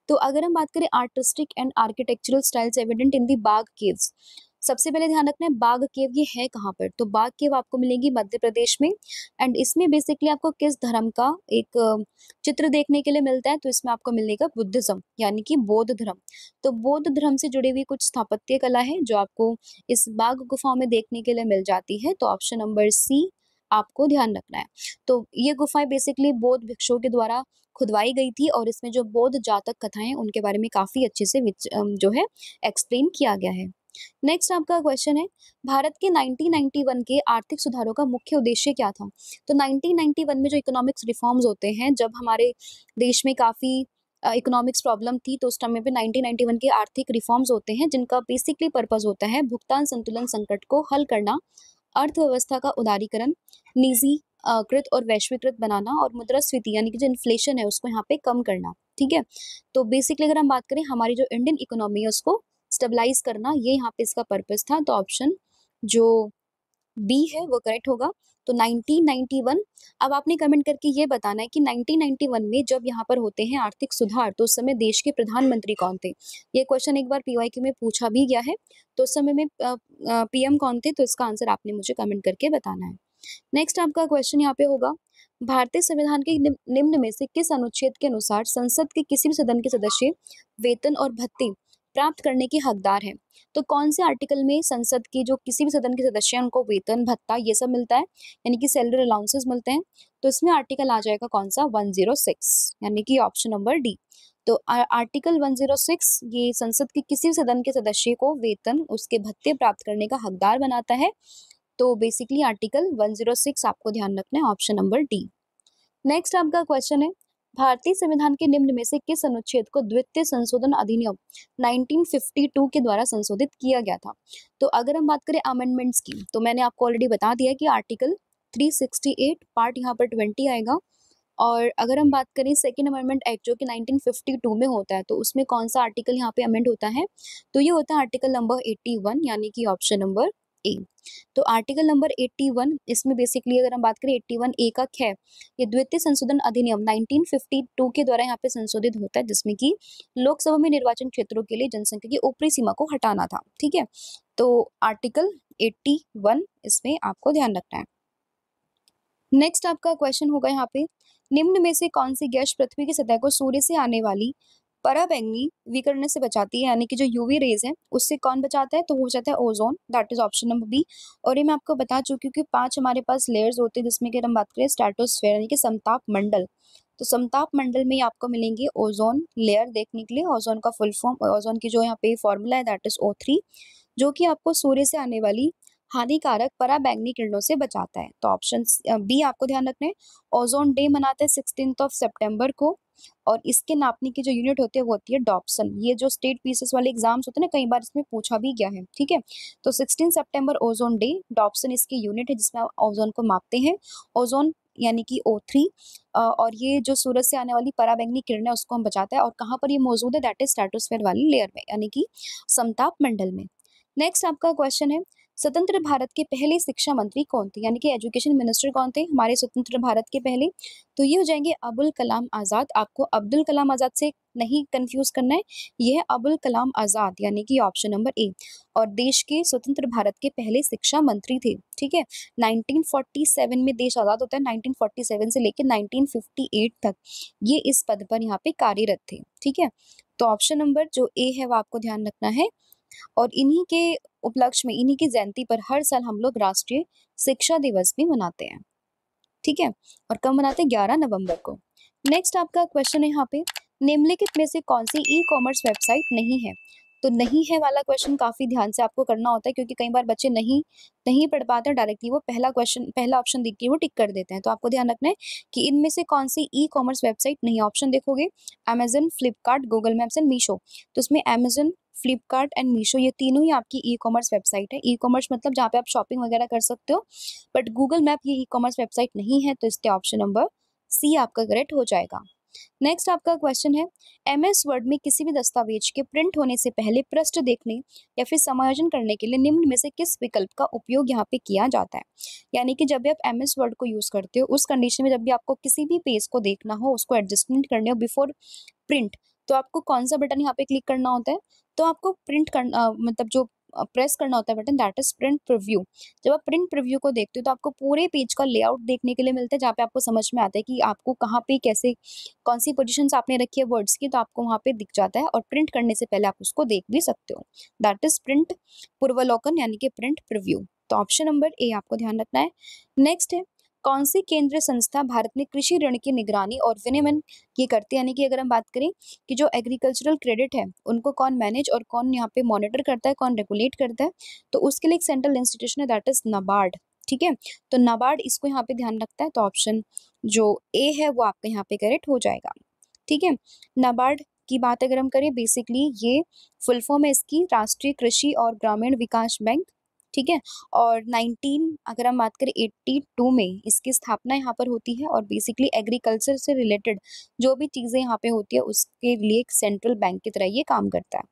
तो अगर हम बात करें artistic and architectural styles evident in the Bagh caves, सबसे पहले ध्यान रखना है बाघ केव ये है कहाँ पर? तो बाघ केव आपको मिलेगी मध्य प्रदेश में एंड इसमें बेसिकली आपको किस धर्म का एक चित्र देखने के लिए मिलता है? तो इसमें आपको मिलेगा बुद्धिज्म, यानी कि बौद्ध धर्म। तो बौद्ध धर्म से जुड़ी हुई कुछ स्थापत्य कला है जो आपको इस बाघ गुफाओं में देखने के लिए मिल जाती है। तो ऑप्शन नंबर सी आपको ध्यान रखना है। तो ये गुफाएं बेसिकली बौद्ध भिक्षुओं के द्वारा खुदवाई गई थी और इसमें जो बौद्ध जातक कथाएं हैं उनके बारे में काफी अच्छे से जो है एक्सप्लेन किया गया है। नेक्स्ट आपका क्वेश्चन है, भारत के 1991 के आर्थिक सुधारों का मुख्य उद्देश्य क्या था? तो 1991 में जो इकोनॉमिक्स रिफॉर्म्स होते हैं, जब हमारे देश में काफी इकोनॉमिक्स प्रॉब्लम थी, तो उस समय पे 1991 के आर्थिक रिफॉर्म्स होते हैं जिनका बेसिकली पर्पस होता है भुगतान संतुलन संकट को हल करना, अर्थव्यवस्था का उदारीकरण, निजी कृत और वैश्वीकृत बनाना और मुद्रास्फीति यानी कि जो इन्फ्लेशन है उसको यहाँ पे कम करना। ठीक है, तो बेसिकली अगर हम बात करें हमारी जो इंडियन इकोनॉमी है उसको स्टेबलाइज करना, ये यहाँ पे इसका पर्पस था। तो ऑप्शन जो बी है वो करेक्ट होगा। तो 1991, अब आपने कमेंट करके ये बताना है कि 1991 में जब यहाँ पर होते हैं आर्थिक सुधार तो उस समय देश के प्रधानमंत्री कौन थे? ये क्वेश्चन एक बार पीवाईक्यू में पूछा भी गया है। तो उस समय में पीएम कौन थे? तो इसका आंसर आपने मुझे कमेंट करके बताना है। नेक्स्ट आपका क्वेश्चन यहाँ पे होगा, भारतीय संविधान के निम्न में से किस अनुच्छेद के अनुसार संसद के किसी भी सदन के सदस्य वेतन और भत्ते प्राप्त करने के हकदार हैं? तो कौन से आर्टिकल में संसद के जो किसी भी सदन के सदस्य हैं उनको वेतन भत्ता ये सब मिलता है, यानी कि सैलरी अलाउंसेस मिलते हैं? तो इसमें आर्टिकल आ जाएगा कौन सा? 106, यानी कि ऑप्शन नंबर डी। तो आर्टिकल 106 ये संसद के किसी भी सदन के सदस्य को वेतन उसके भत्ते प्राप्त करने का हकदार बनाता है। तो बेसिकली आर्टिकल 106 आपको ध्यान रखना है, ऑप्शन नंबर डी। नेक्स्ट आपका क्वेश्चन है, भारतीय संविधान के निम्न में से किस अनुच्छेद को द्वितीय संशोधन अधिनियम 1952 के द्वारा संशोधित किया गया था? तो अगर हम बात करें अमेंडमेंट्स की, तो मैंने आपको ऑलरेडी बता दिया कि आर्टिकल 368 पार्ट यहाँ पर 20 आएगा। और अगर हम बात करें सेकेंड अमेंडमेंट एक्ट जो कि 1952 में होता है, तो उसमें कौन सा आर्टिकल यहाँ पे अमेंड होता है? तो ये होता है आर्टिकल नंबर 81, यानी कि ऑप्शन नंबर ए। तो आर्टिकल नंबर 81, इसमें बेसिकली अगर हम बात करें 81 ए का ख, ये द्वितीय संशोधन अधिनियम 1952 के द्वारा यहाँ पे संशोधित होता है, जिसमें कि लोकसभा में निर्वाचन क्षेत्रों के लिए जनसंख्या की ऊपरी सीमा को हटाना था। ठीक है, तो आर्टिकल 81 इसमें आपको ध्यान रखना है। नेक्स्ट आपका क्वेश्चन होगा यहाँ पे, निम्न में से कौन सी गैस पृथ्वी की सतह को सूर्य से आने वाली पराबैंगनी विकिरण से बचाती है, यानी कि जो यूवी रेज है उससे कौन बचाता है? तो हो जाता है ozone, that is option number B. और ये मैं आपको बता चुकी हूँ कि 5 हमारे पास लेयर्स होते हैं, जिसमें कि हम बात करें स्ट्रेटोस्फेयर यानी कि समताप मंडल। तो समताप मंडल में आपको मिलेंगे ओजोन लेयर देखने के लिए। ओजोन का फुल फॉर्म, ओजोन की जो यहाँ पे फॉर्मूला है दैट इज O3, जो कि आपको सूर्य से आने वाली हानिकारक पराबैंगनी किरणों से बचाता है। तो ऑप्शन बी आपको ध्यान रखना है। ओजोन डे मनाते हैं 16 सितंबर को, और इसके नापने की जो यूनिट होती है वो होती है डॉप्सन। ये जो स्टेट पीसेस वाले एग्जाम्स होते हैं ना, कई बार इसमें पूछा भी गया है। ठीक है, तो 16 सितंबर ओजोन डे, डॉप्सन इसकी यूनिट है जिसमें आप ओजोन को मापते हैं। ओजोन यानी कि O3, और ये जो सूरज से आने वाली पराबैंगनी किरण है उसको हम बचाता है। और कहाँ पर ये मौजूद है? दैट इज स्ट्रेटोस्फेयर वाली लेयर में, यानी कि समताप मंडल में। नेक्स्ट आपका क्वेश्चन है, स्वतंत्र भारत के पहले शिक्षा मंत्री कौन थे, यानी कि एजुकेशन मिनिस्टर कौन थे हमारे स्वतंत्र भारत के पहले? तो ये हो जाएंगे अबुल कलाम आजाद। आपको अब्दुल कलाम आजाद से नहीं कंफ्यूज करना है, ये है अबुल कलाम आजाद, यानी कि ऑप्शन नंबर ए। और देश के स्वतंत्र भारत के पहले शिक्षा मंत्री थे, ठीक है। 1947 में देश आजाद होता है, 1947 से लेकर 1958 तक ये इस पद पर यहाँ पे कार्यरत थे, ठीक है। तो ऑप्शन नंबर जो ए है वो आपको ध्यान रखना है। और इन्हीं के उपलक्ष्य में, इन्हीं की जयंती पर हर साल हम लोग राष्ट्रीय शिक्षा दिवस भी मनाते हैं, ठीक है। और कब मनाते हैं? 11 नवंबर को। नेक्स्ट आपका क्वेश्चन है यहाँ पे, निम्नलिखित में से कौन सी ई कॉमर्स वेबसाइट नहीं है? तो नहीं है वाला क्वेश्चन काफी ध्यान से आपको करना होता है, क्योंकि कई बार बच्चे नहीं नहीं पढ़ पाते हैं, डायरेक्टली वो पहला क्वेश्चन, पहला ऑप्शन देख के वो टिक कर देते हैं। तो आपको ध्यान रखना है कि इनमें से कौन सी ई कॉमर्स वेबसाइट नहीं है। ऑप्शन देखोगे, Amazon, Flipkart, Google maps and Meesho. तो उसमें अमेजन, फ्लिपकार्ट एंड मीशो ये तीनों ही आपकी ई कॉमर्स वेबसाइट है। ई कॉमर्स मतलब जहाँ पे आप शॉपिंग वगैरह कर सकते हो, बट गूगल मैप ये ई कॉमर्स वेबसाइट नहीं है। तो इसके ऑप्शन नंबर सी आपका करेक्ट हो जाएगा। नेक्स्ट आपका क्वेश्चन है, एमएस वर्ड में किसी भी दस्तावेज के प्रिंट होने से पहले पृष्ठ देखने या फिर समायोजन करने के लिए निम्न में से किस विकल्प का उपयोग यहाँ पे किया जाता है? यानी कि जब भी आप एमएस वर्ड को यूज करते हो, उस कंडीशन में जब भी आपको किसी भी पेज को देखना हो, उसको एडजस्टमेंट करने हो बिफोर प्रिंट, तो आपको कौन सा बटन यहाँ पे क्लिक करना होता है? तो आपको प्रिंट करना, मतलब जो प्रेस करना होता है button, that is print preview. जब आप प्रिंट प्रीव्यू को देखते हो तो आपको पूरे पेज का लेआउट देखने के लिए मिलता है, जहाँ पे आपको समझ में आता है कि आपको कहाँ पे कैसे, कौन सी पोजीशंस आपने रखी है वर्ड्स की, तो आपको वहाँ पे दिख जाता है। और प्रिंट करने से पहले आप उसको देख भी सकते हो, दैट इज प्रिंट पूर्वावलोकन, यानी कि प्रिंट प्रीव्यू। तो ऑप्शन नंबर ए आपको ध्यान रखना है। नेक्स्ट है, कौन सी केंद्रीय संस्था भारत में कृषि ऋण की निगरानी और विनियमन ये करती है? यानी कि अगर हम बात करें कि जो एग्रीकल्चरल क्रेडिट है उनको कौन मैनेज और कौन यहाँ पे मॉनिटर करता है, कौन रेगुलेट करता है, तो उसके लिए एक सेंट्रल इंस्टीट्यूशन है, दैट इज नाबार्ड, ठीक है। तो नाबार्ड इसको यहाँ पे ध्यान रखता है। तो ऑप्शन जो ए है वो आपका यहाँ पे करेक्ट हो जाएगा, ठीक है। नाबार्ड की बात अगर हम करें, बेसिकली ये फुल फॉर्म है इसकी, राष्ट्रीय कृषि और ग्रामीण विकास बैंक, ठीक है। और 19 अगर हम बात करें 82 में इसकी स्थापना यहाँ पर होती है। और बेसिकली एग्रीकल्चर से रिलेटेड जो भी चीजें यहाँ पे होती है उसके लिए एक सेंट्रल बैंक की तरह ये काम करता है।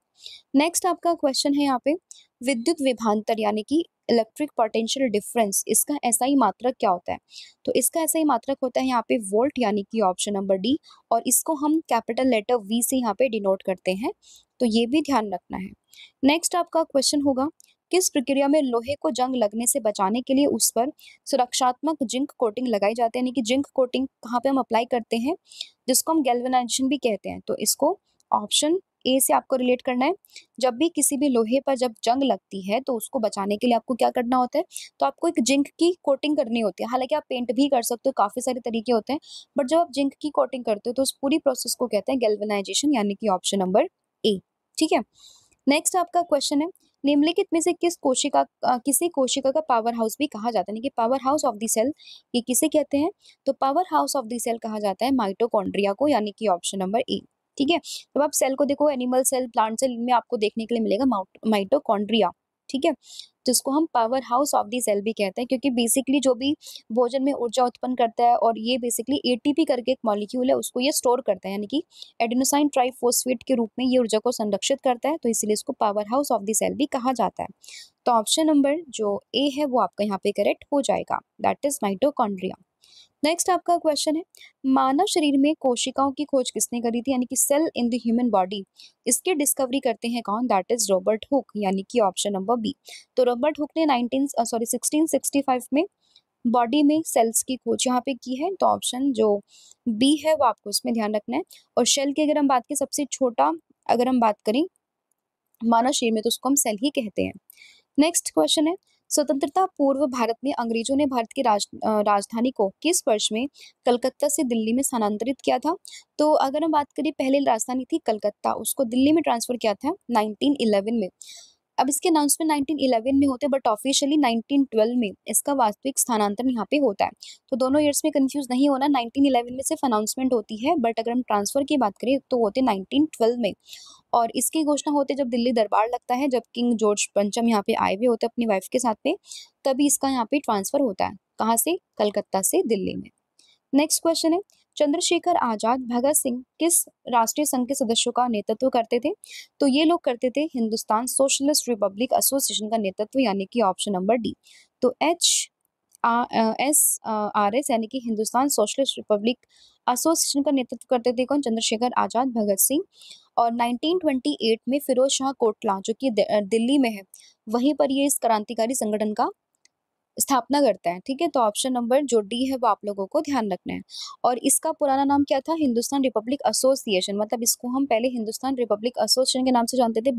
नेक्स्ट आपका क्वेश्चन है यहाँ पे, विद्युत विभवांतर यानी कि इलेक्ट्रिक पोटेंशियल डिफरेंस, इसका एसआई मात्रक क्या होता है? तो इसका एसआई मात्रक होता है यहाँ पे वोल्ट, यानी कि ऑप्शन नंबर डी। और इसको हम कैपिटल लेटर वी से यहाँ पे डिनोट करते हैं, तो ये भी ध्यान रखना है। नेक्स्ट आपका क्वेश्चन होगा, किस प्रक्रिया में लोहे को जंग लगने से बचाने के लिए उस पर सुरक्षात्मक जिंक कोटिंग लगाई जाती है? यानी कि जिंक कोटिंग कहाँ पे हम अप्लाई करते हैं, जिसको हम गैल्वेनाइजेशन भी कहते हैं। तो इसको ऑप्शन ए से आपको रिलेट करना है। जब भी किसी भी लोहे पर जब जंग लगती है तो उसको बचाने के लिए आपको क्या करना होता है? तो आपको एक जिंक की कोटिंग करनी होती है। हालांकि आप पेंट भी कर सकते हो, काफी सारे तरीके होते हैं, बट जब आप जिंक की कोटिंग करते हो तो उस पूरी प्रोसेस को कहते हैं गैल्वेनाइजेशन, यानी कि ऑप्शन नंबर ए, ठीक है। नेक्स्ट आपका क्वेश्चन है, निम्नलिखित में से किसी कोशिका का पावर हाउस भी कहा जाता है? यानी कि power house of the cell ये किसे कहते हैं? तो power house of the cell कहा जाता है माइटोकॉन्ड्रिया को, यानी कि ऑप्शन नंबर ए, ठीक है। जब आप सेल को देखो, एनिमल सेल, प्लांट सेल, इनमें आपको देखने के लिए मिलेगा माइटोकॉन्ड्रिया, ठीक है। जिसको हम power house of the cell भी कहते हैं, क्योंकि बेसिकली जो भी भोजन में ऊर्जा उत्पन्न करता है, और ये बेसिकली एटीपी करके एक मॉलिक्यूल है, उसको ये स्टोर करता है, यानी कि एडेनोसाइन ट्राइफॉस्फेट के रूप में ये ऊर्जा को संरक्षित करता है। तो इसीलिए इसको power house of the cell भी कहा जाता है। तो ऑप्शन नंबर जो ए है वो आपका यहाँ पे करेक्ट हो जाएगा, दैट इज माइटोकॉन्ड्रिया। नेक्स्ट आपका क्वेश्चन है, मानव शरीर में कोशिकाओं की खोज किसने करी थी? यानी कि cell in the human body, इसकी डिस्कवरी करते हैं कौन? दैट इज रॉबर्ट हुक, यानी कि ऑप्शन नंबर बी। तो रॉबर्ट हुक ने 1665 में बॉडी में सेल्स की खोज यहाँ पे की है। तो ऑप्शन जो बी है वो आपको इसमें ध्यान रखना है। और सेल की अगर हम बात करें, सबसे छोटा अगर हम बात करें मानव शरीर में, तो उसको हम सेल ही कहते हैं। नेक्स्ट क्वेश्चन है, स्वतंत्रता पूर्व भारत में अंग्रेजों ने भारत की राजधानी को किस वर्ष में कलकत्ता से दिल्ली में स्थानांतरित किया था? तो अगर हम बात करें, पहले राजधानी थी कलकत्ता, उसको दिल्ली में ट्रांसफर किया था 1911 में। अब इसके अनाउंसमेंट 1911 में होते हैं, बट ऑफिशियली 1912 में इसका वास्तविक स्थानांतरण यहाँ पे होता है। तो दोनों ईयर्स में कंफ्यूज नहीं होना, 1911 में सिर्फ अनाउंसमेंट होती है, बट अगर हम ट्रांसफर की बात करें तो होते 1912 में। और इसकी घोषणा होते जब दिल्ली दरबार लगता है, जब किंग जॉर्ज पंचम यहाँ पे आए हुए होते अपनी वाइफ के साथ में, तभी इसका यहाँ पे ट्रांसफर होता है। कहाँ से? कलकत्ता से दिल्ली में। नेक्स्ट क्वेश्चन है, चंद्रशेखर आजाद भगत सिंह किस राष्ट्रीय संघ के सदस्यों का नेतृत्व करते थे? तो ये लोग करते थे हिंदुस्तान सोशलिस्ट रिपब्लिक एसोसिएशन का नेतृत्व, यानी कि ऑप्शन नंबर डी। तो HSRS यानी कि हिंदुस्तान सोशलिस्ट रिपब्लिक एसोसिएशन का नेतृत्व करते थे कौन? चंद्रशेखर आजाद भगत सिंह। और 1928 में फिरोज शाह कोटला जो कि दिल्ली में है, वहीं पर ये इस क्रांतिकारी संगठन का स्थापना करता है। ठीक है, तो ऑप्शन नंबर जो डी है वो आप लोगों को ध्यान रखना है। और इसका पुराना नाम क्या था? हिंदुस्तान रिपब्लिक एसोसिएशन, मतलब इसको हम पहले हिंदुस्तान रिपब्लिक एसोसिएशन के नाम से जानते थे,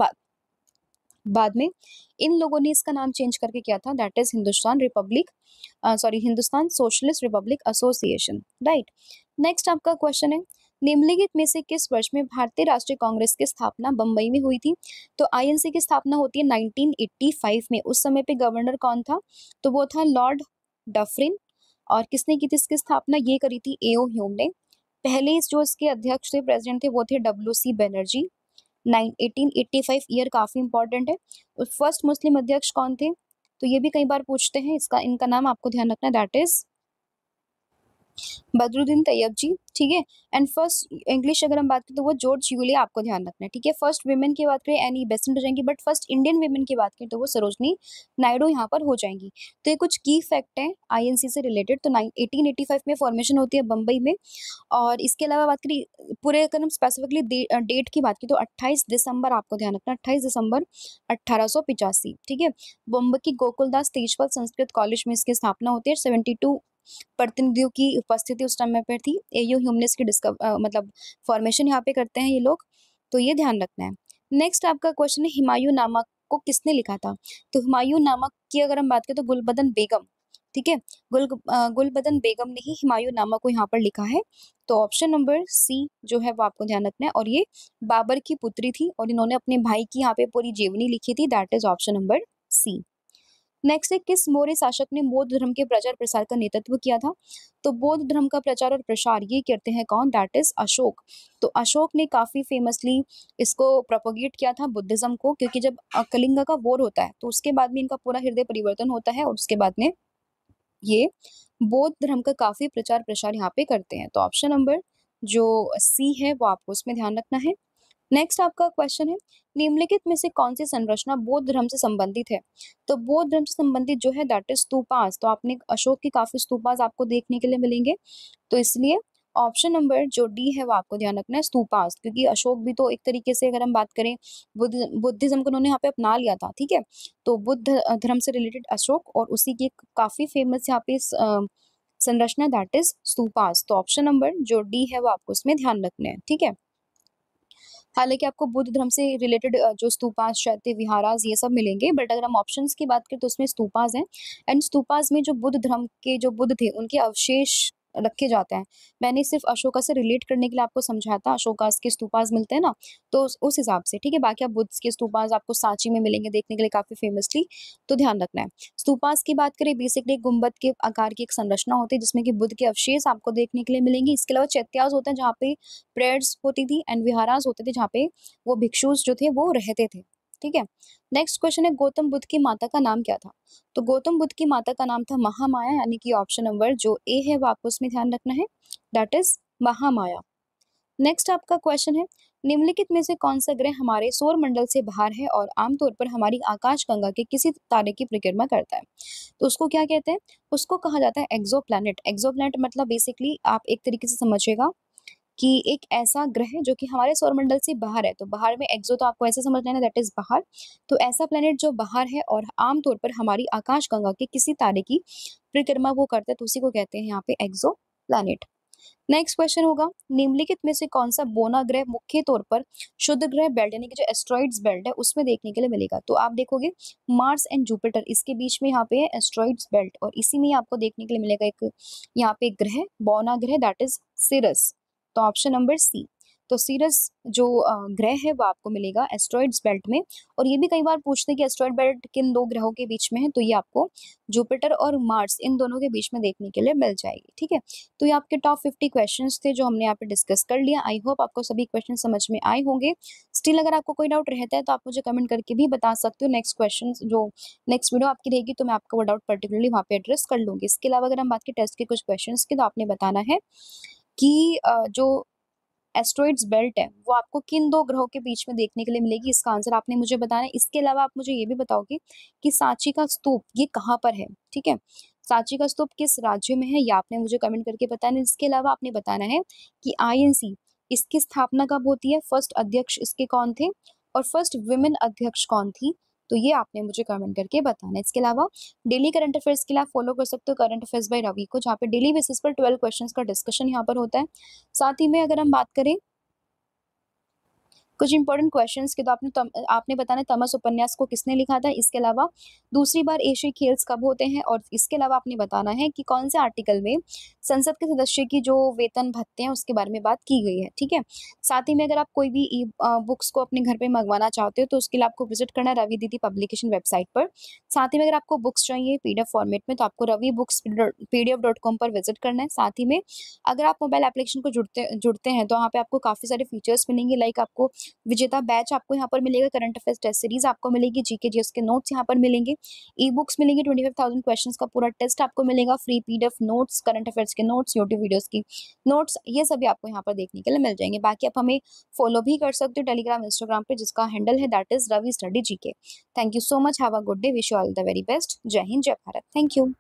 बाद में इन लोगों ने इसका नाम चेंज करके किया था, that is Hindustan socialist Republic association, right. Next आपका क्वेश्चन है, निम्नलिखित में से किस वर्ष में भारतीय राष्ट्रीय कांग्रेस की स्थापना बंबई में हुई थी? तो आईएनसी की स्थापना होती है 1985 में। उस समय पे गवर्नर कौन था? तो वो था लॉर्ड डफरिन। और किसने की थी इसकी स्थापना? ये करी थी एओ ह्यूम ने। पहले जो इसके अध्यक्ष थे, प्रेसिडेंट थे, वो थे डब्ल्यू.सी. बनर्जी। 1885 ईयर काफी इंपॉर्टेंट है। फर्स्ट मुस्लिम अध्यक्ष कौन थे? तो ये भी कई बार पूछते हैं, इनका नाम आपको ध्यान रखना, दैट इज बदरुद्दीन तैयब जी। ठीक है। एंड फर्स्ट इंग्लिश अगर हम बात करें तो वो जॉर्ज यूले, आपको ध्यान रखना है। ठीक है। फर्स्ट विमेन की बात करें एनी बेसेंट हो जाएंगी, बट फर्स्ट इंडियन विमेन की बात करें तो वो सरोजनी नायडू यहाँ पर हो जाएंगी। तो ये कुछ की फैक्ट है आईएनसी से रिलेटेड। तो 1885 में फॉर्मेशन होती है बम्बई में। और इसके अलावा बात करें पूरे अगर हम स्पेसिफिकली डेट की बात की तो 28 दिसंबर, आपको ध्यान रखना 28 दिसंबर 1885। ठीक है। बम्बई की गोकुलदास तेजपाल संस्कृत कॉलेज में इसकी स्थापना होती है। 72 प्रतिनिधियों की उपस्थिति उस समय पर थी। एयू ह्यूमनेस की मतलब फॉर्मेशन यहाँ पे करते हैं ये लोग, तो ये ध्यान रखना है। नेक्स्ट आपका क्वेश्चन है, हुमायूं नामा को किसने लिखा था? तो हुमायूं नामा की अगर हम बात करें तो गुलबदन बेगम। ठीक है। गुलबदन बेगम ने ही हुमायूं नामा को यहाँ पर लिखा है। तो ऑप्शन नंबर सी जो है वो आपको ध्यान रखना है। और ये बाबर की पुत्री थी और इन्होंने अपने भाई की यहाँ पे पूरी जीवनी लिखी थी, that is option number C. Next है, किस मौर्य शासक ने बौद्ध धर्म के प्रचार प्रसार का नेतृत्व किया था? तो बौद्ध धर्म का प्रचार और प्रसार ये करते हैं कौन? That is Ashok. तो अशोक ने काफी फेमसली इसको प्रोपोगेट किया था बुद्धिज्म को, क्योंकि जब कलिंगा का वॉर होता है तो उसके बाद में इनका पूरा हृदय परिवर्तन होता है और उसके बाद में ये बौद्ध धर्म का काफी प्रचार प्रसार यहाँ पे करते हैं। तो ऑप्शन नंबर जो सी है वो आपको उसमें ध्यान रखना है। नेक्स्ट आपका क्वेश्चन है, निम्नलिखित में से कौन सी संरचना बौद्ध धर्म से संबंधित है? तो बौद्ध धर्म से संबंधित जो है दैट इज स्तूपास। तो आपने अशोक की काफी स्तूपास आपको देखने के लिए मिलेंगे, तो इसलिए ऑप्शन नंबर जो डी है वो आपको ध्यान रखना है, स्तूपास। क्योंकि अशोक भी तो एक तरीके से अगर हम बात करें बुद्धिज्म को उन्होंने यहाँ पे अपना लिया था। ठीक है। तो बुद्ध धर्म से रिलेटेड अशोक और उसी की एक काफी फेमस यहाँ पे संरचना दैट इज स्तूपास। तो ऑप्शन नंबर जो डी है वो आपको इसमें ध्यान रखना है। ठीक है। हालांकि आपको बुद्ध धर्म से रिलेटेड जो स्तूपास, चैत्य, विहारास ये सब मिलेंगे, बट अगर हम ऑप्शंस की बात करें तो उसमें स्तूपास हैं। एंड स्तूपास में जो बुद्ध धर्म के जो बुद्ध थे उनके अवशेष रखे जाते हैं। मैंने सिर्फ अशोका से रिलेट करने के लिए आपको समझाया था, अशोकास के स्तूपास मिलते हैं ना, तो उस हिसाब से। ठीक है। बाकी आप बुद्ध के स्तूपास आपको सांची में मिलेंगे देखने के लिए काफी फेमसली, तो ध्यान रखना है। स्तूपास की बात करें, बेसिकली गुंबद के आकार की एक संरचना होती है जिसमें कि बुद्ध के अवशेष आपको देखने के लिए मिलेंगे। इसके अलावा चैत्यास होता है जहाँ पे प्रेयर्स होती थी, एंड विहारास होते थे जहाँ पे वो भिक्षुस जो थे वो रहते थे। ठीक है। नेक्स्ट क्वेश्चन है, गौतम बुद्ध की माता का नाम क्या था? तो गौतम बुद्ध की माता का नाम था महामाया, यानी कि ऑप्शन नंबर जो ए है वो आपको उसमें ध्यान रखना है, दैट इज महामाया। नेक्स्ट आपका क्वेश्चन है, निम्नलिखित में से कौन सा ग्रह हमारे सौर मंडल से बाहर है और आमतौर पर हमारी आकाशगंगा के किसी तारे की परिक्रमा करता है? तो उसको क्या कहते हैं? उसको कहा जाता है एक्सो प्लैनेट। एक्सो प्लैनेट मतलब बेसिकली आप एक तरीके से समझिएगा कि एक ऐसा ग्रह है जो कि हमारे सौरमंडल से बाहर है। तो बाहर में एक्सो तो आपको ऐसे समझना है, दैट इज बाहर। तो ऐसा प्लेनेट जो बाहर है और आमतौर पर हमारी आकाशगंगा के किसी तारे की परिक्रमा वो करता है, तो उसी को कहते हैं यहाँ पे एक्सो प्लैनेट। नेक्स्ट क्वेश्चन होगा, निम्नलिखित में से कौन सा बोना ग्रह मुख्य तौर पर शुद्ध ग्रह बेल्ट यानी कि जो एस्ट्रॉइड्स बेल्ट है उसमें देखने के लिए मिलेगा? तो आप देखोगे मार्स एंड जुपिटर, इसके बीच में यहाँ पे है एस्ट्रॉइड्स बेल्ट, और इसी में आपको देखने के लिए मिलेगा एक यहाँ पे एक ग्रह, बोना ग्रह, दैट इज सिरस। तो ऑप्शन नंबर सी। तो सीरस जो ग्रह है वो आपको मिलेगा एस्ट्रॉइड्स बेल्ट में। और ये भी कई बार पूछते हैं कि एस्ट्रॉइड बेल्ट किन दो ग्रहों के बीच में है, तो ये आपको जुपिटर और मार्स इन दोनों के बीच में देखने के लिए मिल जाएगी। ठीक है। तो ये आपके टॉप 50 क्वेश्चंस थे जो हमने यहाँ पे डिस्कस कर लिया। आई होप आपको सभी क्वेश्चन समझ में आए होंगे। स्टिल अगर आपको कोई डाउट रहता है तो आप मुझे कमेंट करके भी बता सकते हो। नेक्स्ट क्वेश्चन जो नेक्स्ट वीडियो आपकी रहेगी तो मैं आपका वो डाउट पर्टिकुलरली वहाँ पे एड्रेस कर लूंगी। इसके अलावा अगर हम बात की टेस्ट के कुछ क्वेश्चन की, तो आपने बताना है कि जो एस्टेरॉइड्स बेल्ट है वो आपको किन 2 ग्रहों के बीच में देखने के लिए मिलेगी, इसका आंसर आपने मुझे बताना है। इसके अलावा आप मुझे ये भी बताओगे कि सांची का स्तूप ये कहाँ पर है, ठीक है? सांची का स्तूप किस राज्य में है, ये आपने मुझे कमेंट करके बताना है। इसके अलावा आपने बताना है कि आईएनसी इसकी स्थापना कब होती है, फर्स्ट अध्यक्ष इसके कौन थे और फर्स्ट वुमेन अध्यक्ष कौन थी? तो ये आपने मुझे कमेंट करके बताना है। इसके अलावा डेली करंट अफेयर्स के लिए आप फॉलो कर सकते हो करंट अफेयर्स बाय रवि को, जहाँ पे डेली बेसिस पर 12 क्वेश्चंस का डिस्कशन यहाँ पर होता है। साथ ही में अगर हम बात करें कुछ इंपॉर्टेंट क्वेश्चंस के, तो आपने बताना है तमस उपन्यास को किसने लिखा था। इसके अलावा दूसरी बार एशियाई खेल्स कब होते हैं और इसके अलावा आपने बताना है कि कौन से आर्टिकल में संसद के सदस्य की जो वेतन भत्ते हैं उसके बारे में बात की गई है, ठीक है। साथ ही में अगर आप कोई भी ई बुक्स को अपने घर पे मंगवाना चाहते हो तो उसके लिए आपको विजिट करना है रवि दीदी पब्लिकेशन वेबसाइट पर। साथ ही में अगर आपको बुक्स चाहिए पीडीएफ फॉर्मेट में तो आपको रवि बुक्स pdf.com पर विजिट करना है। साथ ही में अगर आप मोबाइल एप्लीकेशन को जुड़ते हैं तो वहाँ पे आपको काफ़ी सारे फीचर्स मिलेंगे, लाइक आपको विजेता बैच आपको यहाँ पर मिलेगा, करंट अफेयर्स टेस्ट सीरीज आपको मिलेगी, जीके जीएस के नोट्स यहाँ पर मिलेंगे, ई बुक्स मिलेंगे, 25,000 क्वेश्चंस का पूरा टेस्ट आपको मिलेगा, free PDF notes, current affairs के नोट्स, यूट्यूब वीडियोस की नोट्स, ये सभी आपको यहाँ पर देखने के लिए मिल जाएंगे। बाकी आप हमें फॉलो भी कर सकते हो टेलीग्राम इंस्टाग्राम पे, जिसका हैंडल है that is Ravi study GK. Thank you so much, have a good day, wish you all the very best. जय हिंद, जय भारत, थैंक यू।